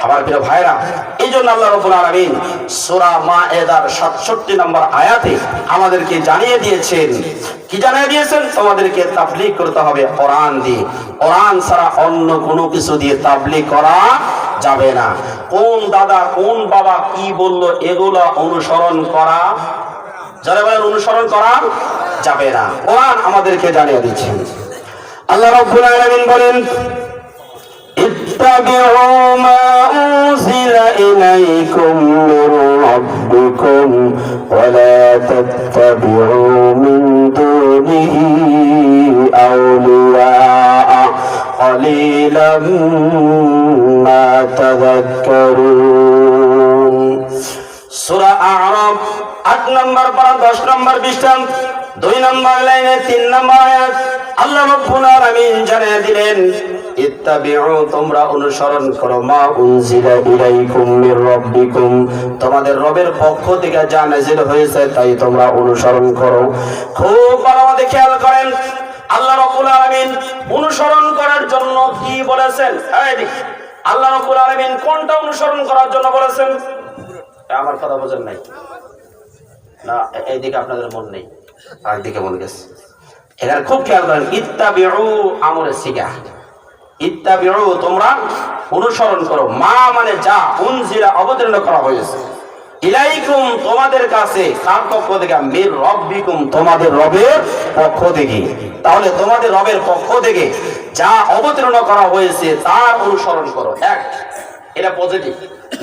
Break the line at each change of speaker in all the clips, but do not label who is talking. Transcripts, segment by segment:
আমার প্রিয় ভাইরা, এই জন্য আল্লাহ রাব্বুল আলামিন সূরা মায়েদার 67 নম্বর আয়াতে আমাদেরকে জানিয়ে দিয়েছেন, কি জানিয়ে দিয়েছেন? তোমাদেরকে তাবলীগ করতে হবে কোরআন দিয়ে। কোরআন ছাড়া অন্য কোনো কিছু দিয়ে তাবলীগ করা যাবে না। কোন দাদা কোন বাবা কি বললো এগুলো অনুসরণ করা যারা বলেন অনুসরণ করা যাবে না। কোরআন আমাদেরকে জানিয়ে দিচ্ছেন। আল্লাহ রাব্বুল আলামিন বলেন, ইত্তাবিউ মা উনজিলা ইলাইকুম মির রাব্বিকুম ওয়া লা তাত্তাবিউ মিন দুনিহি আউলিয়া قليلا ما تذكرون। সূরা আ'রাফ 8 নম্বর পারা 10 নম্বর পৃষ্ঠা 2 নম্বর লাইনে 3 নম্বর আয়াত আল্লাহ রাব্বুল আলামিন জানিয়ে দিলেন, ইত্তাবিউ তোমরা অনুসরণ করো মা উনজিলা ইলাইকুম মির রাব্বিকুম তোমাদের রবের পক্ষ থেকে যা নাযিল হয়েছে তাই তোমরা অনুসরণ করো। খুব ভালোভাবে খেয়াল করেন, আল্লাহ রাব্বুল আলামিন অনুসরণ করার জন্য কি বলেছেন? আল্লাহ রাব্বুল আলামিন কোনটা অনুসরণ করার জন্য বলেছেন? আমার কথা বোঝেন নাই না, এইদিকে আপনাদের মন নেই, আরেকদিকে মন গেছে। এখানে খুব খেয়াল করেন, ইত্তাবিউ আমরে সিগা, ইত্তাবিউ তোমরা অনুসরণ করো, মা মানে যা, উনজিলা অবতীর্ণ করা হয়েছে, ইলাইকুম তোমাদের কাছে, কার পক্ষ থেকে? মির রাব্বিকুম তোমাদের রবের পক্ষ থেকে। তাহলে তোমাদের রবের পক্ষ থেকে যা অবতীর্ণ করা হয়েছে তার অনুসরণ করো। এক, এটা পজিটিভ।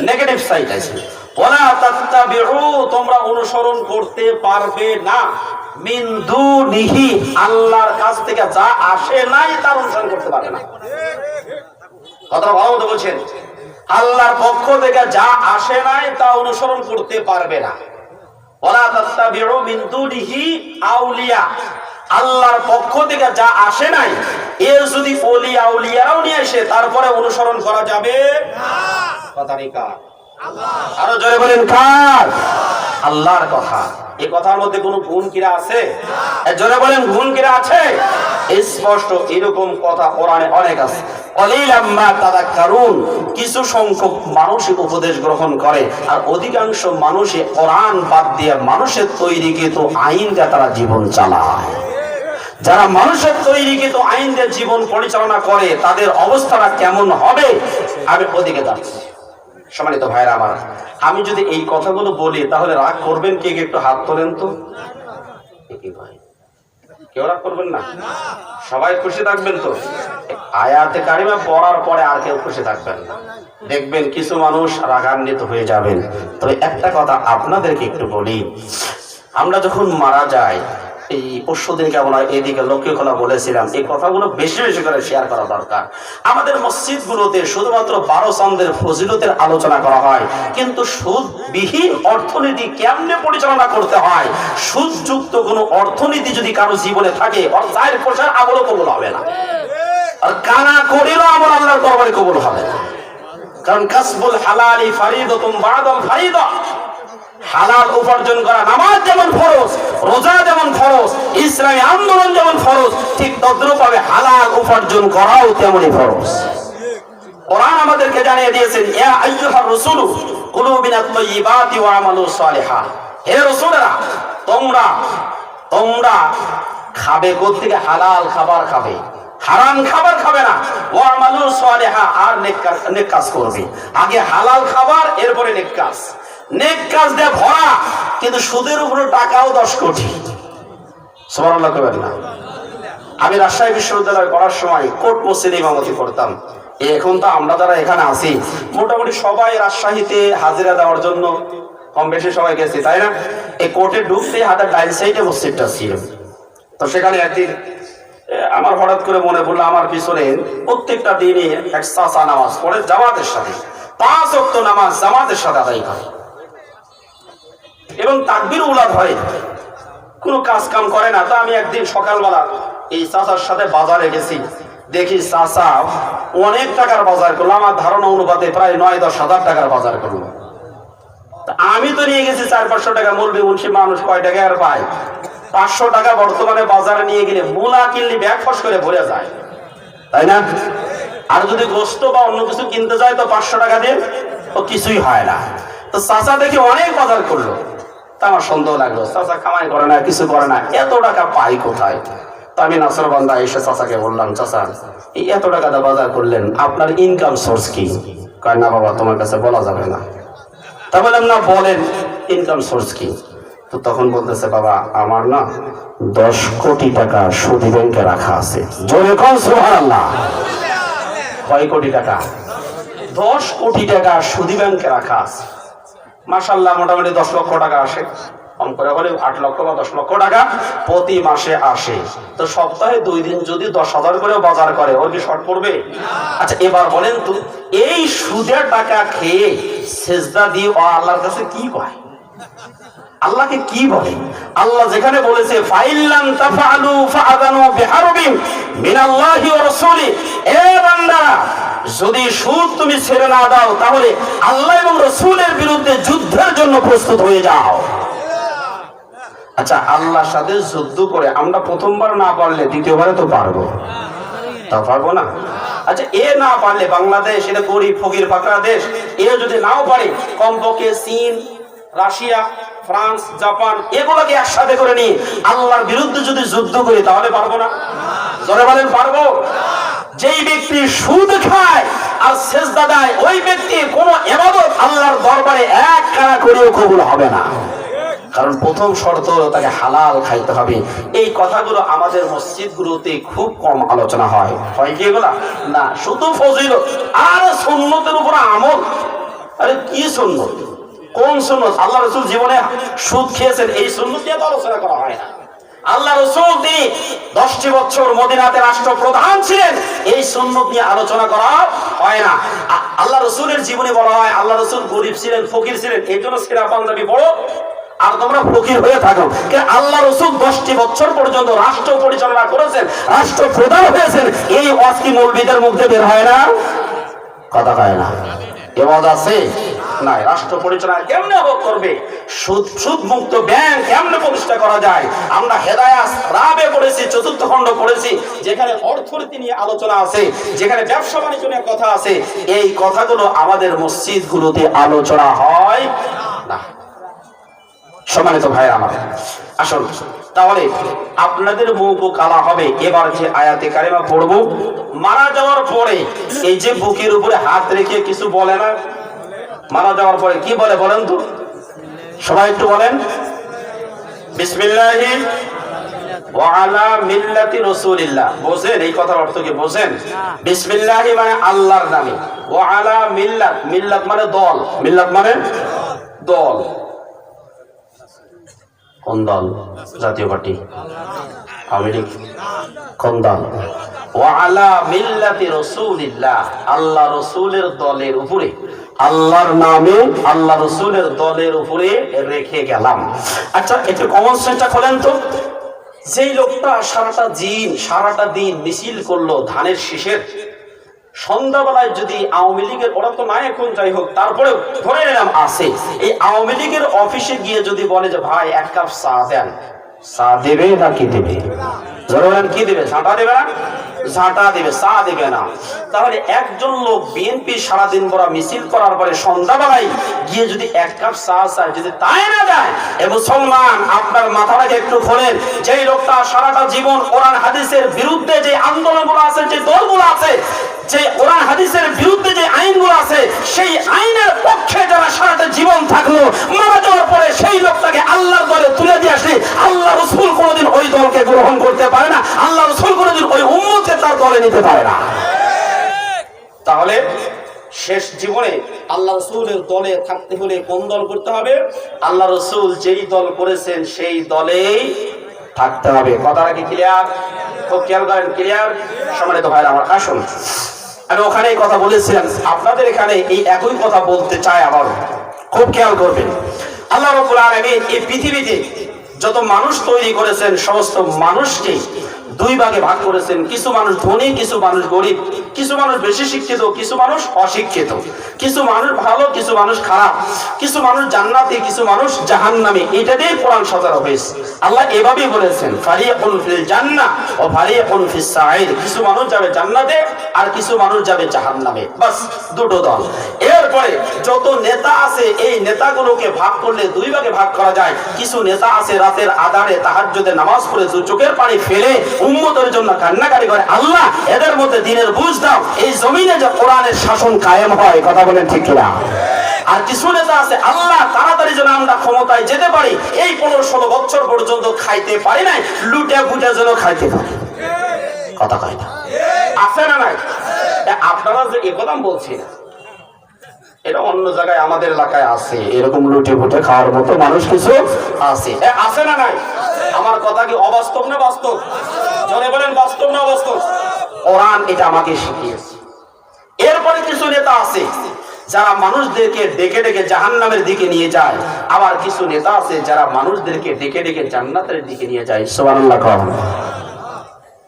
নেগেটিভ সাইড আছে, ওয়ালা তাত্তাবিউ তোমরা অনুসরণ করতে পারবে না মিন দুনিহি আল্লাহর কাছ থেকে যা আসে নাই তার অনুসরণ করতে পারবে না। কথা ভালো মতো বলছেন, আল্লাহর পক্ষ থেকে যা আসে নাই তা অনুসরণ করতে পারবে না। ওয়ালা তাত্তাবিউ মিন দুনিহি আউলিয়া আল্লাহর পক্ষ থেকে যা আসে নাই এর যদি ওলি আউলিয়াও নিয়ে আসে তারপরে অনুসরণ করা যাবে না। কথা নিকা আরো জোরে বলেন কার? আল্লাহর কথা। এই কথার মধ্যে কোনো গুণ কিরা আছে? জোরে বলেন গুণ কিরা আছে? স্পষ্ট এরকম কথা কোরআনে অনেক আছে। কলিলাম মা তাযাক্কারুন কিছু সংখ্যক মানুষ উপদেশ গ্রহণ করে আর অধিকাংশ মানুষে কোরআন বাদ দিয়ে মানুষের তৈরিকৃত আইন দিয়ে তারা জীবন চালায়। যারা মানুষের তৈরিকৃত আইন দিয়ে জীবন পরিচালনা করে তাদের অবস্থাটা কেমন হবে আমি ওদিকে যাচ্ছি। সম্মানিত ভাইরা আমার, আমি যদি এই কথাগুলো বলি তাহলে রাগ করবেন কে? একটু হাত তোলেন তো। কেউ রাগ করবেন না? সবাই খুশি থাকবেন তো? আয়াতে কারিমা পড়ার পরে আর কেউ খুশি থাকবেন না, দেখবেন কিছু মানুষ রাগান্বিত হয়ে যাবেন। তবে একটা কথা আপনাদেরকে একটু বলি, আমরা যখন মারা যাই, এই পরশুদিন কেমন এইদিকে লক্ষ্য করা বলেছিলাম, এই কথাগুলো বেশি বেশি করে শেয়ার করা দরকার। আমাদের মসজিদগুলোতে শুধুমাত্র 12 চাঁদের ফজিলতের আলোচনা করা হয়, কিন্তু সুদবিহীন অর্থনীতি কেমনে পরিচালনা করতে হয়, সুদযুক্ত কোনো অর্থনীতি যদি কারো জীবনে থাকে আর চায়ের পোশাক আমলও কবুল হবে না, আর কানা করিলেও আমল আল্লাহর দরবারে কবুল হবে না। কারণ কাসবুল হালালি ফারিদাতুন বা'দাল ফারিদা, হালাল উপার্জন করা নামাজ যেমন ফরজ, রোজা যেমন ফরজ, ইসলামী আন্দোলন যেমন ফরজ, ঠিক তদ্রূপভাবে হালাল উপার্জন করাও তেমনই ফরজ। কোরআন আমাদেরকে জানিয়ে দিয়েছেন, ইয়া আইয়ুহার রাসূলু কুলু মিনাত তাইয়্যিবাতি ওয়া আমালু সালিহা, হে রাসূলেরা তোমরা খাবে কোত্থেকে? হালাল খাবার খাবে, হারাম খাবার খাবে না। ওয়া আমালু সালিহা, আর নেক কাজ করবে। আগে হালাল খাবার, এরপরে নেক কাজ। নেক কাজ দিয়ে ভরা, কিন্তু সুদের উপরে টাকাও 10 কোটি। সুবহানাল্লাহ কইবেন না? আমি রাজশাহী বিশ্ববিদ্যালয়ে পড়ার সময় কোর্ট মসজিদে ইমামতি করতাম। এখন তো আমরা যারা এখানে আছি মোটামুটি সবাই রাজশাহীতে হাজিরা দেওয়ার জন্য কম বেশি সবাই গেছি, তাই না? এই কোর্টে ঢুকতেই হাতের ডাইন সাইডে মসজিদটা ছিল। তো সেখানে একদিন আমার হঠাৎ করে মনে পড়লো, আমার পিছনে প্রত্যেকটা দিনই এক চাচা নামাজ পড়ে জামাতের সাথে, 5 ওয়াক্ত নামাজ জামাতের সাথে আদায় করে এবং তাকবীর উলাদ হয়, কোনো কাজ কাম করে না। তো আমি একদিন সকালবেলা এই চাচার সাথে বাজারে গেছি, দেখি চাচা অনেক টাকার বাজার করলো, আমার ধারণা অনুপাতে প্রায় 9-10 হাজার টাকার বাজার করলো। আমি তো নিয়ে গেছি 400-500 টাকা। মৌলবি মুন্সি মানুষ কয় টাকা আর পায়? 500 টাকা বর্তমানে বাজারে নিয়ে গেলে মূলা কিনলে ব্যাগ ফস করে ভরে যায়, তাই না? আর যদি গোস্ত বা অন্য কিছু কিনতে যায় তো 500 টাকা দিয়ে তো কিছুই হয় না। তো চাচা দেখে অনেক বাজার করলো, তা আমার সন্দেহ লাগলো, চাচা কামাই করে না, কিছু করে না, এত টাকা পাই কোথায়? তো আমি নাসরবান্দা এসে চাচাকে বললাম, চাচা এই এত টাকা দিয়ে বাজার করলেন, আপনার ইনকাম সোর্স কি? কয় না বাবা, তোমার কাছে বলা যাবে না। তা বললাম, না বলেন ইনকাম সোর্স কি? তো তখন বলতেছে, বাবা আমার না 10 কোটি টাকা সুদী ব্যাংকে রাখা আছে। জোরে কোন সুবহানাল্লাহ। কয় কোটি টাকা? 10 কোটি টাকা সুদী ব্যাংকে রাখা আছে। মাশাআল্লাহ, মোটামুটি 10 লক্ষ টাকা আসে, কম করে হলে 8 লক্ষ বা 10 লক্ষ টাকা প্রতি মাসে আসে। তো সপ্তাহে 2 দিন যদি 10,000 করে বাজার করে, ওর কি শর্ট পড়বে? আচ্ছা এবার বলেন তো, এই সুদের টাকা খেয়ে সেজদা দিয়ে আল্লাহর কাছে কি পায়? আল্লাহকে কি বলে? আল্লাহ যেখানে বলেছে ফাইল্লাম তাফআলু ফাআযানু বিহারবিন মিনাল্লাহি ওয়া রাসূলি, এ বান্দা যদি সুদ তুমি ছেড়ে না দাও তাহলে আল্লাহ এবং রাসূলের বিরুদ্ধে যুদ্ধের জন্য প্রস্তুত হয়ে যাও। আচ্ছা আল্লাহর সাথে যুদ্ধ করে আমরা প্রথমবার না পারলে দ্বিতীয়বারে তো পারবো, তা পারবো না? আচ্ছা এ না পারলে, বাংলাদেশ এটা গরিব ফকির ফাকরা দেশ, এ যদি নাও পারে কমপক্ষে চীন, রাশিয়া, ফ্রান্স, জাপান এগুলোকে একসাথে করে নিয়ে আল্লাহর বিরুদ্ধে যদি যুদ্ধ করি তাহলে পারবো না? জোরে বলেন পারবো? যেই ব্যক্তি সুদ খায় আর সেজদা দেয় ওই ব্যক্তি কোনো ইবাদত আল্লাহর দরবারে এক কানা করেও কবুল হবে না। কারণ প্রথম শর্ত তাকে হালাল খাইতে হবে। এই কথাগুলো আমাদের মসজিদগুলোতে খুব কম আলোচনা হয়। হয় কি এগুলা? না, শুধু ফজিলত আর সুন্নতের উপর আমল। আরে কি সুন্নত? কোন সুন্নত? আল্লাহ রাসূল জীবনে সুদ খেয়েছেন, এই সুন্নত নিয়ে তো আলোচনা করা হয় না। আল্লাহ রাসূল তিনি 10টি বছর মদিনাতে রাষ্ট্রপ্রধান ছিলেন, এই সুন্নত নিয়ে আলোচনা করা হয় না। আল্লাহ রাসূলের জীবনে বলা হয় আল্লাহ রাসূল গরিব ছিলেন, ফকির ছিলেন, এই জন্য ছেঁড়া পাঞ্জাবি পরো আর তোমরা ফকির হয়ে থাকো। আল্লাহ রাসূল 10টি বছর পর্যন্ত রাষ্ট্র পরিচালনা করেছেন, রাষ্ট্রপ্রধান হয়েছেন, এই ওয়াজ কি মৌলবীদের মুখ দিয়ে বের হয় না? কথা হয় না, এবাদ আছে নাই? রাষ্ট্র পরিচালনা কেমনে করবে? সুদ মুক্ত ব্যাংক কেমনে প্রতিষ্ঠা করা যায়? আমরা হেদায়াত রাবে পড়েছি, 4th খণ্ড পড়েছি, যেখানে অর্থনীতি নিয়ে আলোচনা আছে, যেখানে ব্যবসা বাণিজ্য নিয়ে কথা আছে। এই কথাগুলো আমাদের মসজিদগুলোতে আলোচনা হয় না। সম্মানিত ভাই আমার, আসুন তাহলে আপনাদের মুখ কালা হবে। এবার যে আয়াতে কারিমা পড়ব, মারা যাওয়ার পরে এই যে বুকের উপরে হাত রেখে কিছু বলে না, মারা যাওয়ার পরে কি বলে বলেন তো? সবাই একটু বলেন, বিসমিল্লাহি ওয়া আলা মিল্লাতি রাসূলিল্লাহ। বোঝেন এই কথার অর্থ কি? বোঝেন? বিসমিল্লাহি মানে আল্লাহর নামে, ওয়া আলা মিল্লাত, মিল্লাত মানে দল, মিল্লাত মানে দল। কোন দল? জাতীয় পার্টি, আওয়ামী লীগ। কোন দল? ওয়া আলা মিল্লাতি রাসূলিল্লাহ, আল্লাহ রাসূলের দলের উপরে, আল্লাহর নামে আল্লাহ রাসূলের দলের উপরে রেখে গেলাম। আচ্ছা একটু কমন সেন্সটা খোলেন তো। যেই লোকটা সারাটা দিন মিছিল করলো ধানের শীষের, সন্ধ্যাবেলায় যদি আওয়ামী লীগের, ওরা তো নাই এখন, যাই হোক তারপরে ধরে নিলাম আছে, এই আওয়ামী লীগের অফিসে গিয়ে যদি বলে যে ভাই 1 কাপ চা দেন, চা দেবে না কি দেবে? জরুরি কি দেবে? ঝাঁটা দেবে না? ঝাঁটা দেবে, চা দেবে না। তাহলে একজন লোক বিএনপি সারাদিন ভরা মিছিল করার পরে সন্ধ্যাবেলায় গিয়ে যদি 1 কাপ চা চায়, যদি তাই না দেয়, এ মুসলমান আপনার মাথাটাকে একটু খোলেন। যেই লোকটা সারাটা জীবন কোরআন হাদিসের বিরুদ্ধে যে আন্দোলনগুলো আছে, যে দলগুলো আছে, যে কোরআন হাদিসের বিরুদ্ধে যে আইনগুলো আছে, সেই আইনের পক্ষে যারা সারাটা জীবন থাকলো, মারা যাওয়ার পরে সেই লোকটাকে আল্লাহর দলে তুলে দিয়ে আসলে আল্লাহ রাসূল কোনোদিন ওই দলকে গ্রহণ করতে পারে না, আল্লাহ রাসূল কোনোদিন ওই উম্মতকে তার দলে নিতে পারে না। তাহলে শেষ জীবনে আল্লাহ রাসূলের দলে থাকতে হলে কোন দল করতে হবে? আল্লাহ রাসূল যেই দল করেছেন সেই দলেই থাকতে হবে। কথাটা কি ক্লিয়ার? খুব খেয়াল করেন, ক্লিয়ার? সম্মানিত ভাইরা আমার, আসুন আমি ওখানেই কথা বলেছিলাম, আপনাদের এখানে এই একই কথা বলতে চাই আবার, খুব খেয়াল করবেন। আল্লাহ রাব্বুল আলামিন এই পৃথিবীতে যত মানুষ তৈরি করেছেন সমস্ত মানুষকে দুই ভাগে ভাগ করেছেন। কিছু মানুষ ধনী, কিছু মানুষ গরিব, কিছু মানুষ বেশি শিক্ষিত, কিছু মানুষ অশিক্ষিত, কিছু মানুষ ভালো, কিছু মানুষ খারাপ, কিছু মানুষ জান্নাতি, কিছু মানুষ জাহান্নামী। এটা দিয়ে কোরআন সাজানো হয়েছে। আল্লাহ এভাবেই বলেছেন, ফারিকুন ফিল জান্নাহ ও ফারিকুন ফিস সাঈর। কিছু মানুষ যাবে জান্নাতে আর কিছু মানুষ যাবে জাহান্নামে। বাস দুটো দল। এরপরে যত নেতা আছে এই নেতাগুলোকে ভাগ করলে দুই ভাগে ভাগ করা যায়। কিছু নেতা আছে রাতের আধারে তাহাজ্জুদের নামাজ পড়ে চোখের পানি ফেলে উম্মতের জন্য কান্নাকাটি করে, আল্লাহ এদের মধ্যে দ্বীনের বুঝ দাও, এই জমিনে যে কোরআনের শাসন কায়েম হয়। কথা বলেন ঠিক কিনা? আর কিছু নেতা আছে, আল্লাহ তাড়াতাড়ি যেন আমরা ক্ষমতায় যেতে পারি, এই 15-16 বছর পর্যন্ত খাইতে পারি নাই, লুটে ফুটে যেন খাইতে পারি। কথা কয় না? আছে না নাই? আপনারা যে এই কথা বলছি না, এটা অন্য জায়গায় আমাদের এলাকায় আছে, এরকম লুটে ফুটে খাওয়ার মতো মানুষ কিছু আছে। আছে না নাই? আমার কথা কি অবাস্তব না বাস্তব? জনে বলেন বাস্তব না অবাস্তব? কোরআন এটা আমাকে শিখিয়েছে। এরপরে কিছু নেতা আছে যারা মানুষদেরকে ডেকে ডেকে জাহান্নামের দিকে নিয়ে যায়, আবার কিছু নেতা আছে যারা মানুষদেরকে ডেকে ডেকে জান্নাতের দিকে নিয়ে যায়। সুবহানাল্লাহ।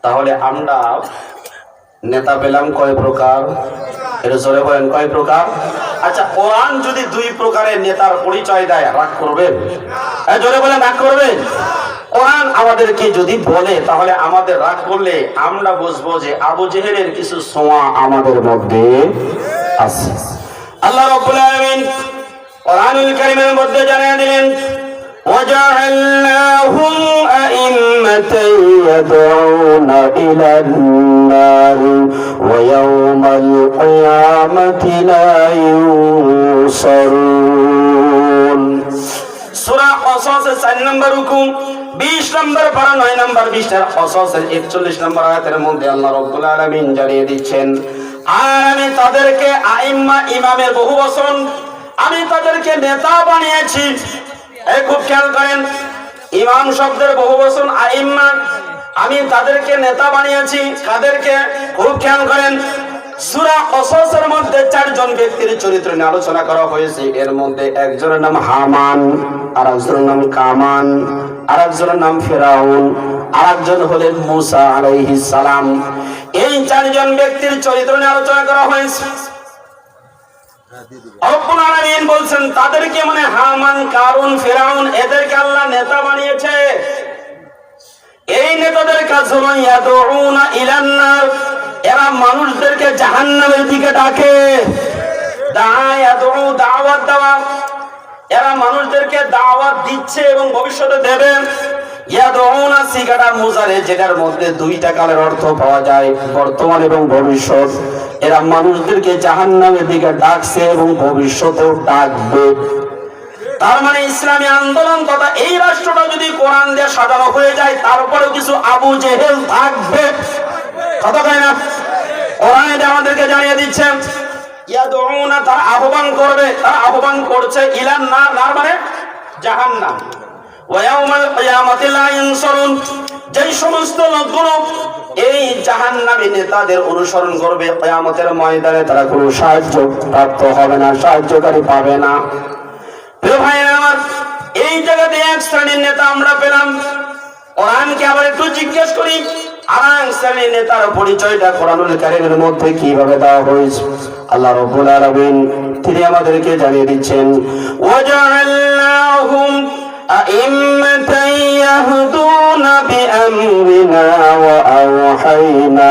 তাহলে আমরা নেতা পেলাম কয় প্রকার? এটা জোরে বলেন, কয় প্রকার? আচ্ছা, কোরআন যদি দুই প্রকারের নেতার পরিচয় দেয়, রাগ করবেন? জোরে বলেন, রাগ করবেন? কোরআন আমাদেরকে যদি বলে, তাহলে আমাদের রাগ করলে আমরা বুঝবো যে আবু জেহেলের কিছু ছোঁয়া আমাদের মধ্যে আছে। আল্লাহ রাব্বুল আলামিন কোরআনুল কারীমের মধ্যে জানিয়ে দিলেন, وَجَعَلْنَاهُمْ أَئِمَّةً يَدْعُونَ إِلَى النَّارِ وَيَوْمَ الْقِيَامَةِ لَا يُنصَرُونَ। সূরা কসস 4 নম্বর হুকুম, 20 নম্বর পারা 9 নম্বর 20 কসসের 41 নম্বর আয়াতের মধ্যে আল্লাহ রাব্বুল আলামিন জানিয়ে দিচ্ছেন, আর আমি তাদেরকে আইম্মা, ইমামের বহু বচন, আমি তাদেরকে নেতা বানিয়েছি। এই খুব খেয়াল করেন, ইমাম শব্দের বহু বচন আইম্মা, আমি তাদেরকে নেতা বানিয়েছি। কাদেরকে? খুব খেয়াল করেন, সূরা কসসের মধ্যে 4 জন ব্যক্তির চরিত্র নিয়ে আলোচনা করা হয়েছে। এর মধ্যে একজনের নাম হামান, আর একজনের নাম কামান, আর একজনের নাম ফিরাউন, আর একজন হলেন মুসা আলাইহিস সালাম। এই 4 জন ব্যক্তির চরিত্র নিয়ে আলোচনা করা হয়েছে। রব্বুল আলামিন বলছেন তাদেরকে, মানে হামান, কারুন, ফিরাউন, এদেরকে আল্লাহ নেতা বানিয়েছে। এই নেতাদের কাজ হলো ইয়াদউনা ইলান নার, এরা মানুষদেরকে জাহান্নামের দিকে ডাকে। দাওয়াত দেওয়া, এরা মানুষদেরকে দাওয়াত দিচ্ছে এবং ভবিষ্যতে দেবে। ইয়াদউনা সিগারা মুজারে, যেটার মধ্যে 2টা কালের অর্থ পাওয়া যায়, বর্তমান এবং ভবিষ্যৎ। এরা মানুষদেরকে জাহান্নামের দিকে ডাকছে এবং ভবিষ্যতেও ডাকবে। তার মানে ইসলামী আন্দোলন তথা এই রাষ্ট্রটা যদি কোরআন দিয়ে সাজানো হয়ে যায়, তারপরেও কিছু আবু জেহেল থাকবে। কথা কয় না? কোরআনে আমাদেরকে জানিয়ে দিচ্ছে, ইয়াদউনা, তারা আহ্বান করবে, তারা আহ্বান করছে ইলান নার, নার মানে জাহান্নাম। ওয়া ইয়াউমাল কিয়ামাতি লা ইনসারুন, যেই সমস্ত লোকগুলো এই জাহান্নামী নেতাদের অনুসরণ করবে, কিয়ামতের ময়দানে তারা কোনো সাহায্য প্রাপ্ত হবে না, সাহায্যকারী পাবে না। প্রিয় ভাইরা আমার, এই জায়গাতে এক শ্রেণীর নেতা আমরা পেলাম। কোরআনকে আবার একটু জিজ্ঞেস করি, আর এক শ্রেণীর নেতার পরিচয়টা কোরআনুল কারীমের মধ্যে কিভাবে দেওয়া হয়েছে? আল্লাহ রাব্বুল আলামিন তিনি আমাদেরকে জানিয়ে দিচ্ছেন, ওয়াজআলনাহুম আইম্মাতান ইয়াহদুনা বিআমরিনা ওয়া আওহাইনা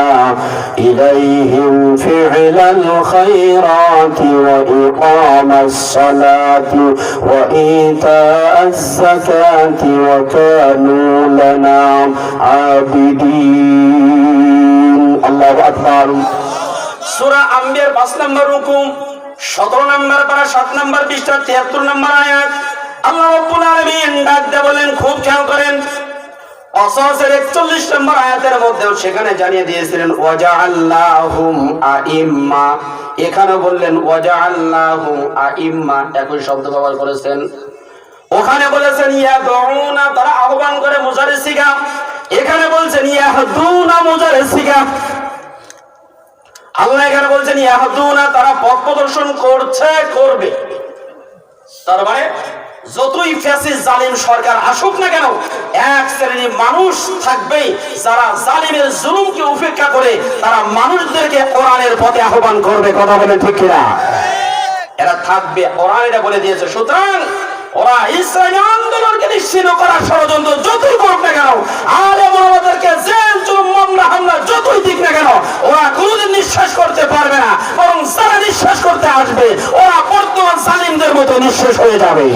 ইলাইহিম ফি'লাল খায়রাতি ওয়া ইকামাস সালাতি ওয়া ইতাআজ যাকাতি ওয়া কানু লানা আবিদিন। আল্লাহু আকবার। সূরা আম্বিয়ার 5 নম্বর হুকুম, 17 নম্বর পারা 7 নম্বর 20 73 নম্বর আয়াত। আল্লাহ রাব্বুল আলামিন ডাক দিয়ে বলেন, খুব খেয়াল করেন, কসসের 41 নম্বর আয়াতের মধ্যেও সেখানে জানিয়ে দিয়েছিলেন ওয়াজআলনাহুম আইম্মা, এখানে বললেন ওয়াজআলনাহুম আইম্মা, একই শব্দ ব্যবহার করেছেন। ওখানে বলেছেন ইয়াদউনা, তারা আহ্বান করে, মুজারে সিগা। এখানে বলছেন ইয়াহদুনা, মুজারে সিগা। আল্লাহ এখানে বলছেন ইয়াহদুনা, তারা পথ প্রদর্শন করছে, করবে। তার মানে যতই ফ্যাসিস্ট জালিম সরকার আসুক না কেন, এক শ্রেণীর মানুষ থাকবেই যারা জালিমের জুলুমকে উপেক্ষা করে তারা মানুষদেরকে কোরআনের পথে আহ্বান করবে। কথা বলে ঠিক কিনা? এরা থাকবে, কোরআন এটা বলে দিয়েছে। সুতরাং ওরা ইসলামী আন্দোলনকে নিশ্চিহ্ন করার ষড়যন্ত্র যতই করুক না কেন, আলেম ওলামাদেরকে জেল জুলুম মামলা হামলা যতই দিক না কেন, ওরা কোনোদিন নিঃশ্বাস করতে পারবে না। বরং যারা নিঃশ্বাস করতে আসবে ওরা বর্তমান জালিমদের মতো নিঃশেষ হয়ে যাবে।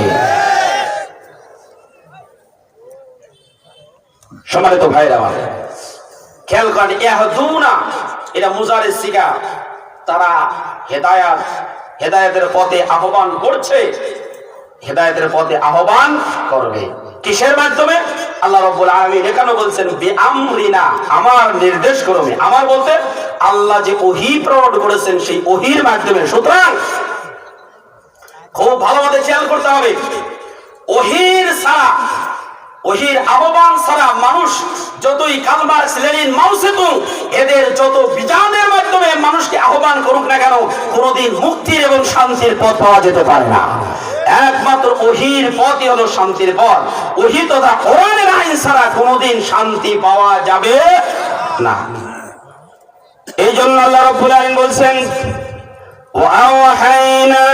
সম্মানিত ভাইরা আমার, খেয়াল করেন, ইয়াহদুনা এটা মুজারিদ সিগা, তারা হেদায়েতের পথে আহ্বান করছে, হেদায়েতের পথে আহ্বান করবে। কিসের মাধ্যমে? আল্লাহ রাব্বুল আলামিন এখানে বলছেন বিআমরিনা, আমার নির্দেশ ক্রমে। আমার বলতে আল্লাহ যে ওহী প্রেরণ করেছেন সেই ওহীর মাধ্যমে। সুতরাং খুব ভালোভাবে খেয়াল করতে হবে, ওহীর ছাড়া, ওহীর আহ্বান ছাড়া মানুষ যতই কালমার্ক্স লেনিন মাও সেতুং এদের যত বিধানের মাধ্যমে মানুষকে আহ্বান করুক না কেন, কোনোদিন মুক্তির এবং শান্তির পথ পাওয়া যেতে পারে না। একমাত্র ওহীর পথই হলো শান্তির পথ। ওহী তথা কোরআনের আইন ছাড়া কোনোদিন শান্তি পাওয়া যাবে না। এই জন্য আল্লাহ রাব্বুল আলামিন বলছেন وأوحينا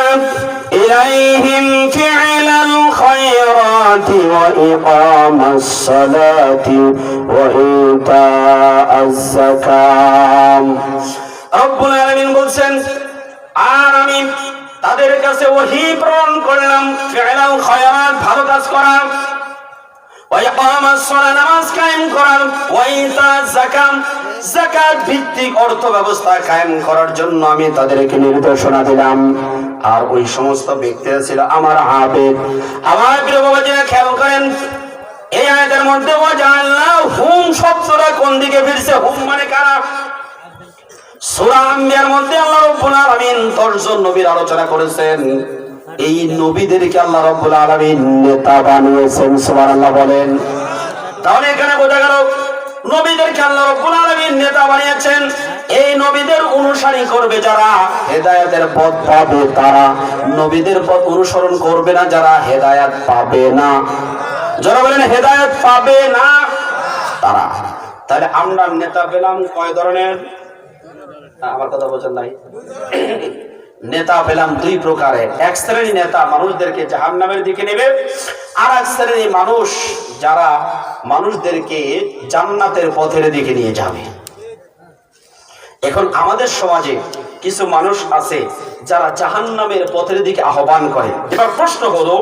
إليهم فعل الخيرات وإقام الصلاة وإيتاء الزكاة। রব্বুল আলামিন বলছেন, আর আমি তাদের কাছে ওহী প্রেরণ করলাম ফিআলাল খায়রাত, ভালো কাজ করা, ওয়া ইকামাস সালাত, নামাজ কায়েম করা, ওয়া ইতাজ যাকাত, যাকাত ভিত্তিক অর্থ ব্যবস্থা কায়েম করার জন্য আমি তাদেরকে নির্দেশনা দিলাম। আর ওই সমস্ত ব্যক্তিরা ছিল আমার আবেদ। আমার প্রিয় বাবাজিরা খেয়াল করেন, এই আয়াতের মধ্যে ওয়াজআলনাহুম শব্দটা কোন দিকে ফিরছে? হুম মানে কারা? সূরা আম্বিয়ার মধ্যে আল্লাহ রাব্বুল আলামিন 10 জন নবীর আলোচনা করেছেন। এই নবীদেরকে আল্লাহ রাব্বুল আলামিন নেতা বানিয়েছেন। সুবহানাল্লাহ বলেন। তাহলে এখানে বোঝা গেল নবীদেরকে আল্লাহ রাব্বুল আলামিন নেতা বানিয়েছেন। এই নবীদের অনুসরণ করবে যারা, হেদায়েতের পথ পাবে তারা। নবীদের পথ অনুসরণ করবে না যারা, হেদায়েত পাবে না। যারা বলেন হেদায়েত পাবে না তারা। তাহলে আমরা নেতা পেলাম কয় ধরনের? আমার কথা বোঝেন নাই? নেতা পেলাম দুই প্রকারের। এক শ্রেণী নেতা মানুষদেরকে জাহান্নামের দিকে নেবে, আর এক শ্রেণী মানুষ যারা মানুষদেরকে জান্নাতের পথের দিকে নিয়ে যাবে। এখন আমাদের সমাজে কিছু মানুষ আছে যারা জাহান্নামের পথের দিকে আহ্বান করে। এবার প্রশ্ন হলো,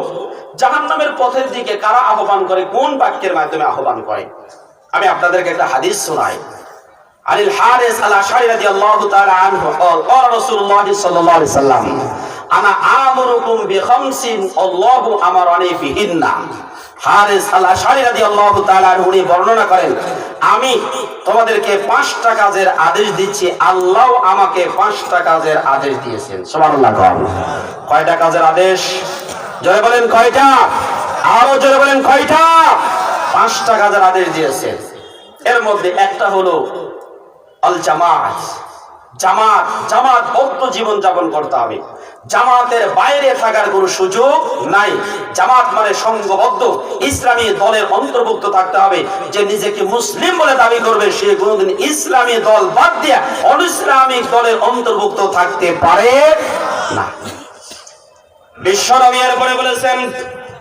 জাহান্নামের পথের দিকে কারা আহ্বান করে? কোন বাক্যের মাধ্যমে আহ্বান করে? আমি আপনাদেরকে একটা হাদিস শোনাই। আনিল হারিস আল আশআরী রাদিয়াল্লাহু তাআলা আনহু قال قال رسول الله صلى الله عليه وسلم انا امركم بخمس الله امرني بهن। হারিস আল আশআরী রাদিয়াল্লাহু তাআলা আনহু বর্ণনা করেন, আমি তোমাদেরকে 5টা কাজের আদেশ দিচ্ছি, আল্লাহ আমাকে 5টা কাজের আদেশ দিয়েছেন। সুবহানাল্লাহ। কয়টা কাজের আদেশ? জোরে বলেন কয়টা? আরো জোরে বলেন কয়টা? 5টা কাজের আদেশ দিয়েছেন। এর মধ্যে একটা হলো আল জামাত। জামাতবদ্ধ জীবন যাপন করতে হবে। জামাতের বাইরে থাকার কোনো সুযোগ নাই। জামাত মানে সংঘবদ্ধ ইসলামী দলের অন্তর্ভুক্ত থাকতে হবে। যে নিজেকে মুসলিম বলে দাবি করবে সে কোনোদিন ইসলামী দল বাদ দিয়ে অনিসলামিক দলের অন্তর্ভুক্ত থাকতে পারে না। বিশ্বনবী এরপরে বলেছেন,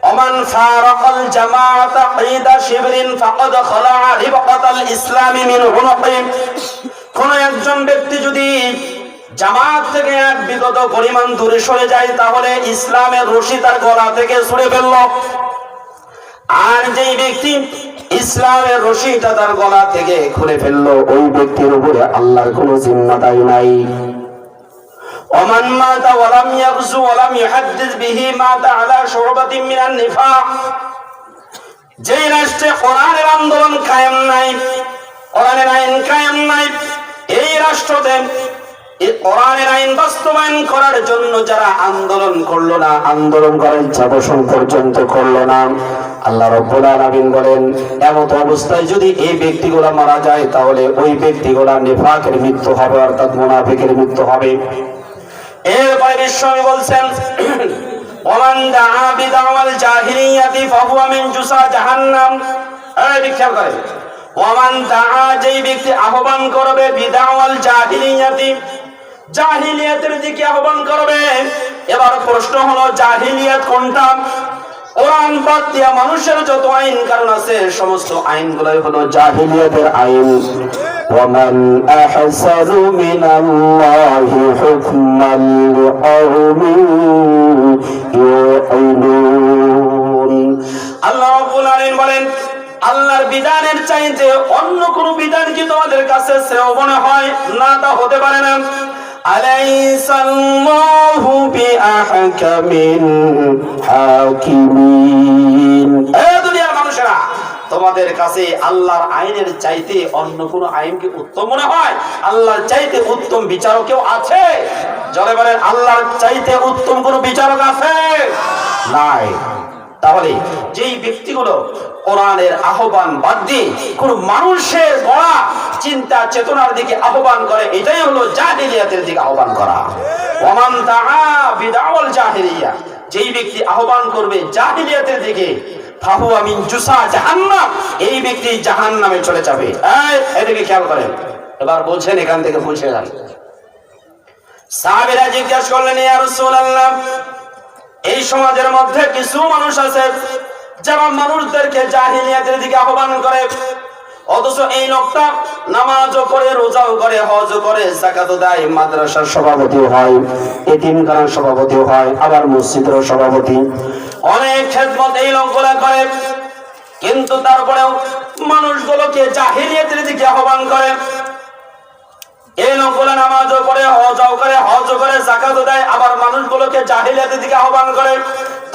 ওমান ফারাকাল জামাতা ঈদা শিবরিন ফাকাদ খালা'a রিবাতাল ইসলামি মিন উনুকি। কোন একজন ব্যক্তি যদি জামাত থেকে এক বিগত পরিমাণ দূরে সরে যায় তাহলে ইসলামের রশি তার গলা থেকে ছুঁড়ে ফেলল। আর যেই ব্যক্তি ইসলামের রশিটা তার গলা থেকে খুলে ফেললো ওই ব্যক্তির উপরে আল্লাহর কোনো জিম্মাদারি নাই। ওমান মাতা ওয়া লাম ইয়াগজু ওয়া লাম ইউহাদ্দিস বিহি মাতা আলা শুরবাতিন মিনান নিফাক। যেই রাষ্ট্রে কোরআনের আন্দোলন কায়েম নাই, কোরআনের আইন কায়েম নাই, এই রাষ্ট্রতে এই কোরআনের আইন বাস্তবায়ন করার জন্য যারা আন্দোলন করলো না, আন্দোলন করার ইচ্ছা পোষণ পর্যন্ত করলো না, আল্লাহ রাব্বুল আলামিন বলেন এমত অবস্থায় যদি এই ব্যক্তিগুলো মারা যায় তাহলে ওই ব্যক্তিগুলো নিফাকের মৃত্যু হবে, অর্থাৎ মুনাফিকের মৃত্যু হবে। এরপরে বিশ্বনবী বলছেন ওমান দাআ বিদাওয়াল জাহিলিয়াতি ফাহুয়া মিন জুসা জাহান্নাম। এই খেয়াল করেন, ওমান দাআ, যেই ব্যক্তি আহ্বান করবে বিদাওয়াল জাহিলিয়াতি, জাহিলিয়াতের দিকে আহ্বান করবে। এবার প্রশ্ন হলো জাহিলিয়াত কোনটা? কোরআন বাদ দিয়া মানুষের যত আইন কারণ আছে সমস্ত আইনগুলোই হলো জাহিলিয়াতের আইন। ওয়ামান আহসানু মিনাল্লাহি হুকমান লিকাওমিন ইউকিনুন। আল্লাহ রাব্বুল আলামিন বলেন, আল্লাহর বিধানের চাইতে অন্য কোন বিধান কি তোমাদের কাছে শ্রেয় মনে হয়? না, তা হতে পারে না। আলাইসাল্লাহু বিআহকামিল হাকিমিন। এ দুনিয়ার মানুষেরা, তোমাদের কাছে আল্লাহর আইনের চাইতে অন্য কোন আইন কি উত্তম মনে হয়? আল্লাহর চাইতে উত্তম বিচারক কেউ আছে? জোরে বলেন, আল্লাহর চাইতে উত্তম কোন বিচারক আছে? নাই। তাহলে যেই ব্যক্তিগুলো কোরআনের আহ্বান বাদ দিয়ে কোন মানুষের গড়া চিন্তা চেতনার দিকে আহ্বান করে, এটাই হলো জাহিলিয়াতের দিকে আহ্বান করা। ওমান দাআ বিদাওয়াল জাহিলিয়া, যেই ব্যক্তি আহ্বান করবে জাহিলিয়াতের দিকে, ফাহুয়া মিন জুসা জাহান্নাম, এই ব্যক্তি জাহান্নামে চলে যাবে। এদিকে খেয়াল করেন। এবার বলছেন এখান থেকে পৌঁছে যান। সাহাবীরা জিজ্ঞাসা করলেন, ইয়া রাসূলুল্লাহ, এই সমাজের মধ্যে কিছু মানুষ আছে যারা মানুষদেরকে জাহিলিয়াতের দিকে আহ্বান করে, অথচ এই লোকটা নামাজও করে, রোজাও করে, হজও করে, যাকাতও দেয়, মাদ্রাসার সভাপতি হয়, এতিমখানার সভাপতি হয়, আবার মসজিদের সভাপতি, অনেক খেদমত এই লোকগুলা করে, কিন্তু তারপরেও মানুষগুলোকে জাহিলিয়াতের দিকে আহ্বান করে। এই লোকগুলো নামাজও করে, হজও করে, যাকাতও দেয়, আবার মানুষগুলোকে জাহিলিয়াতের দিকে আহ্বান করে,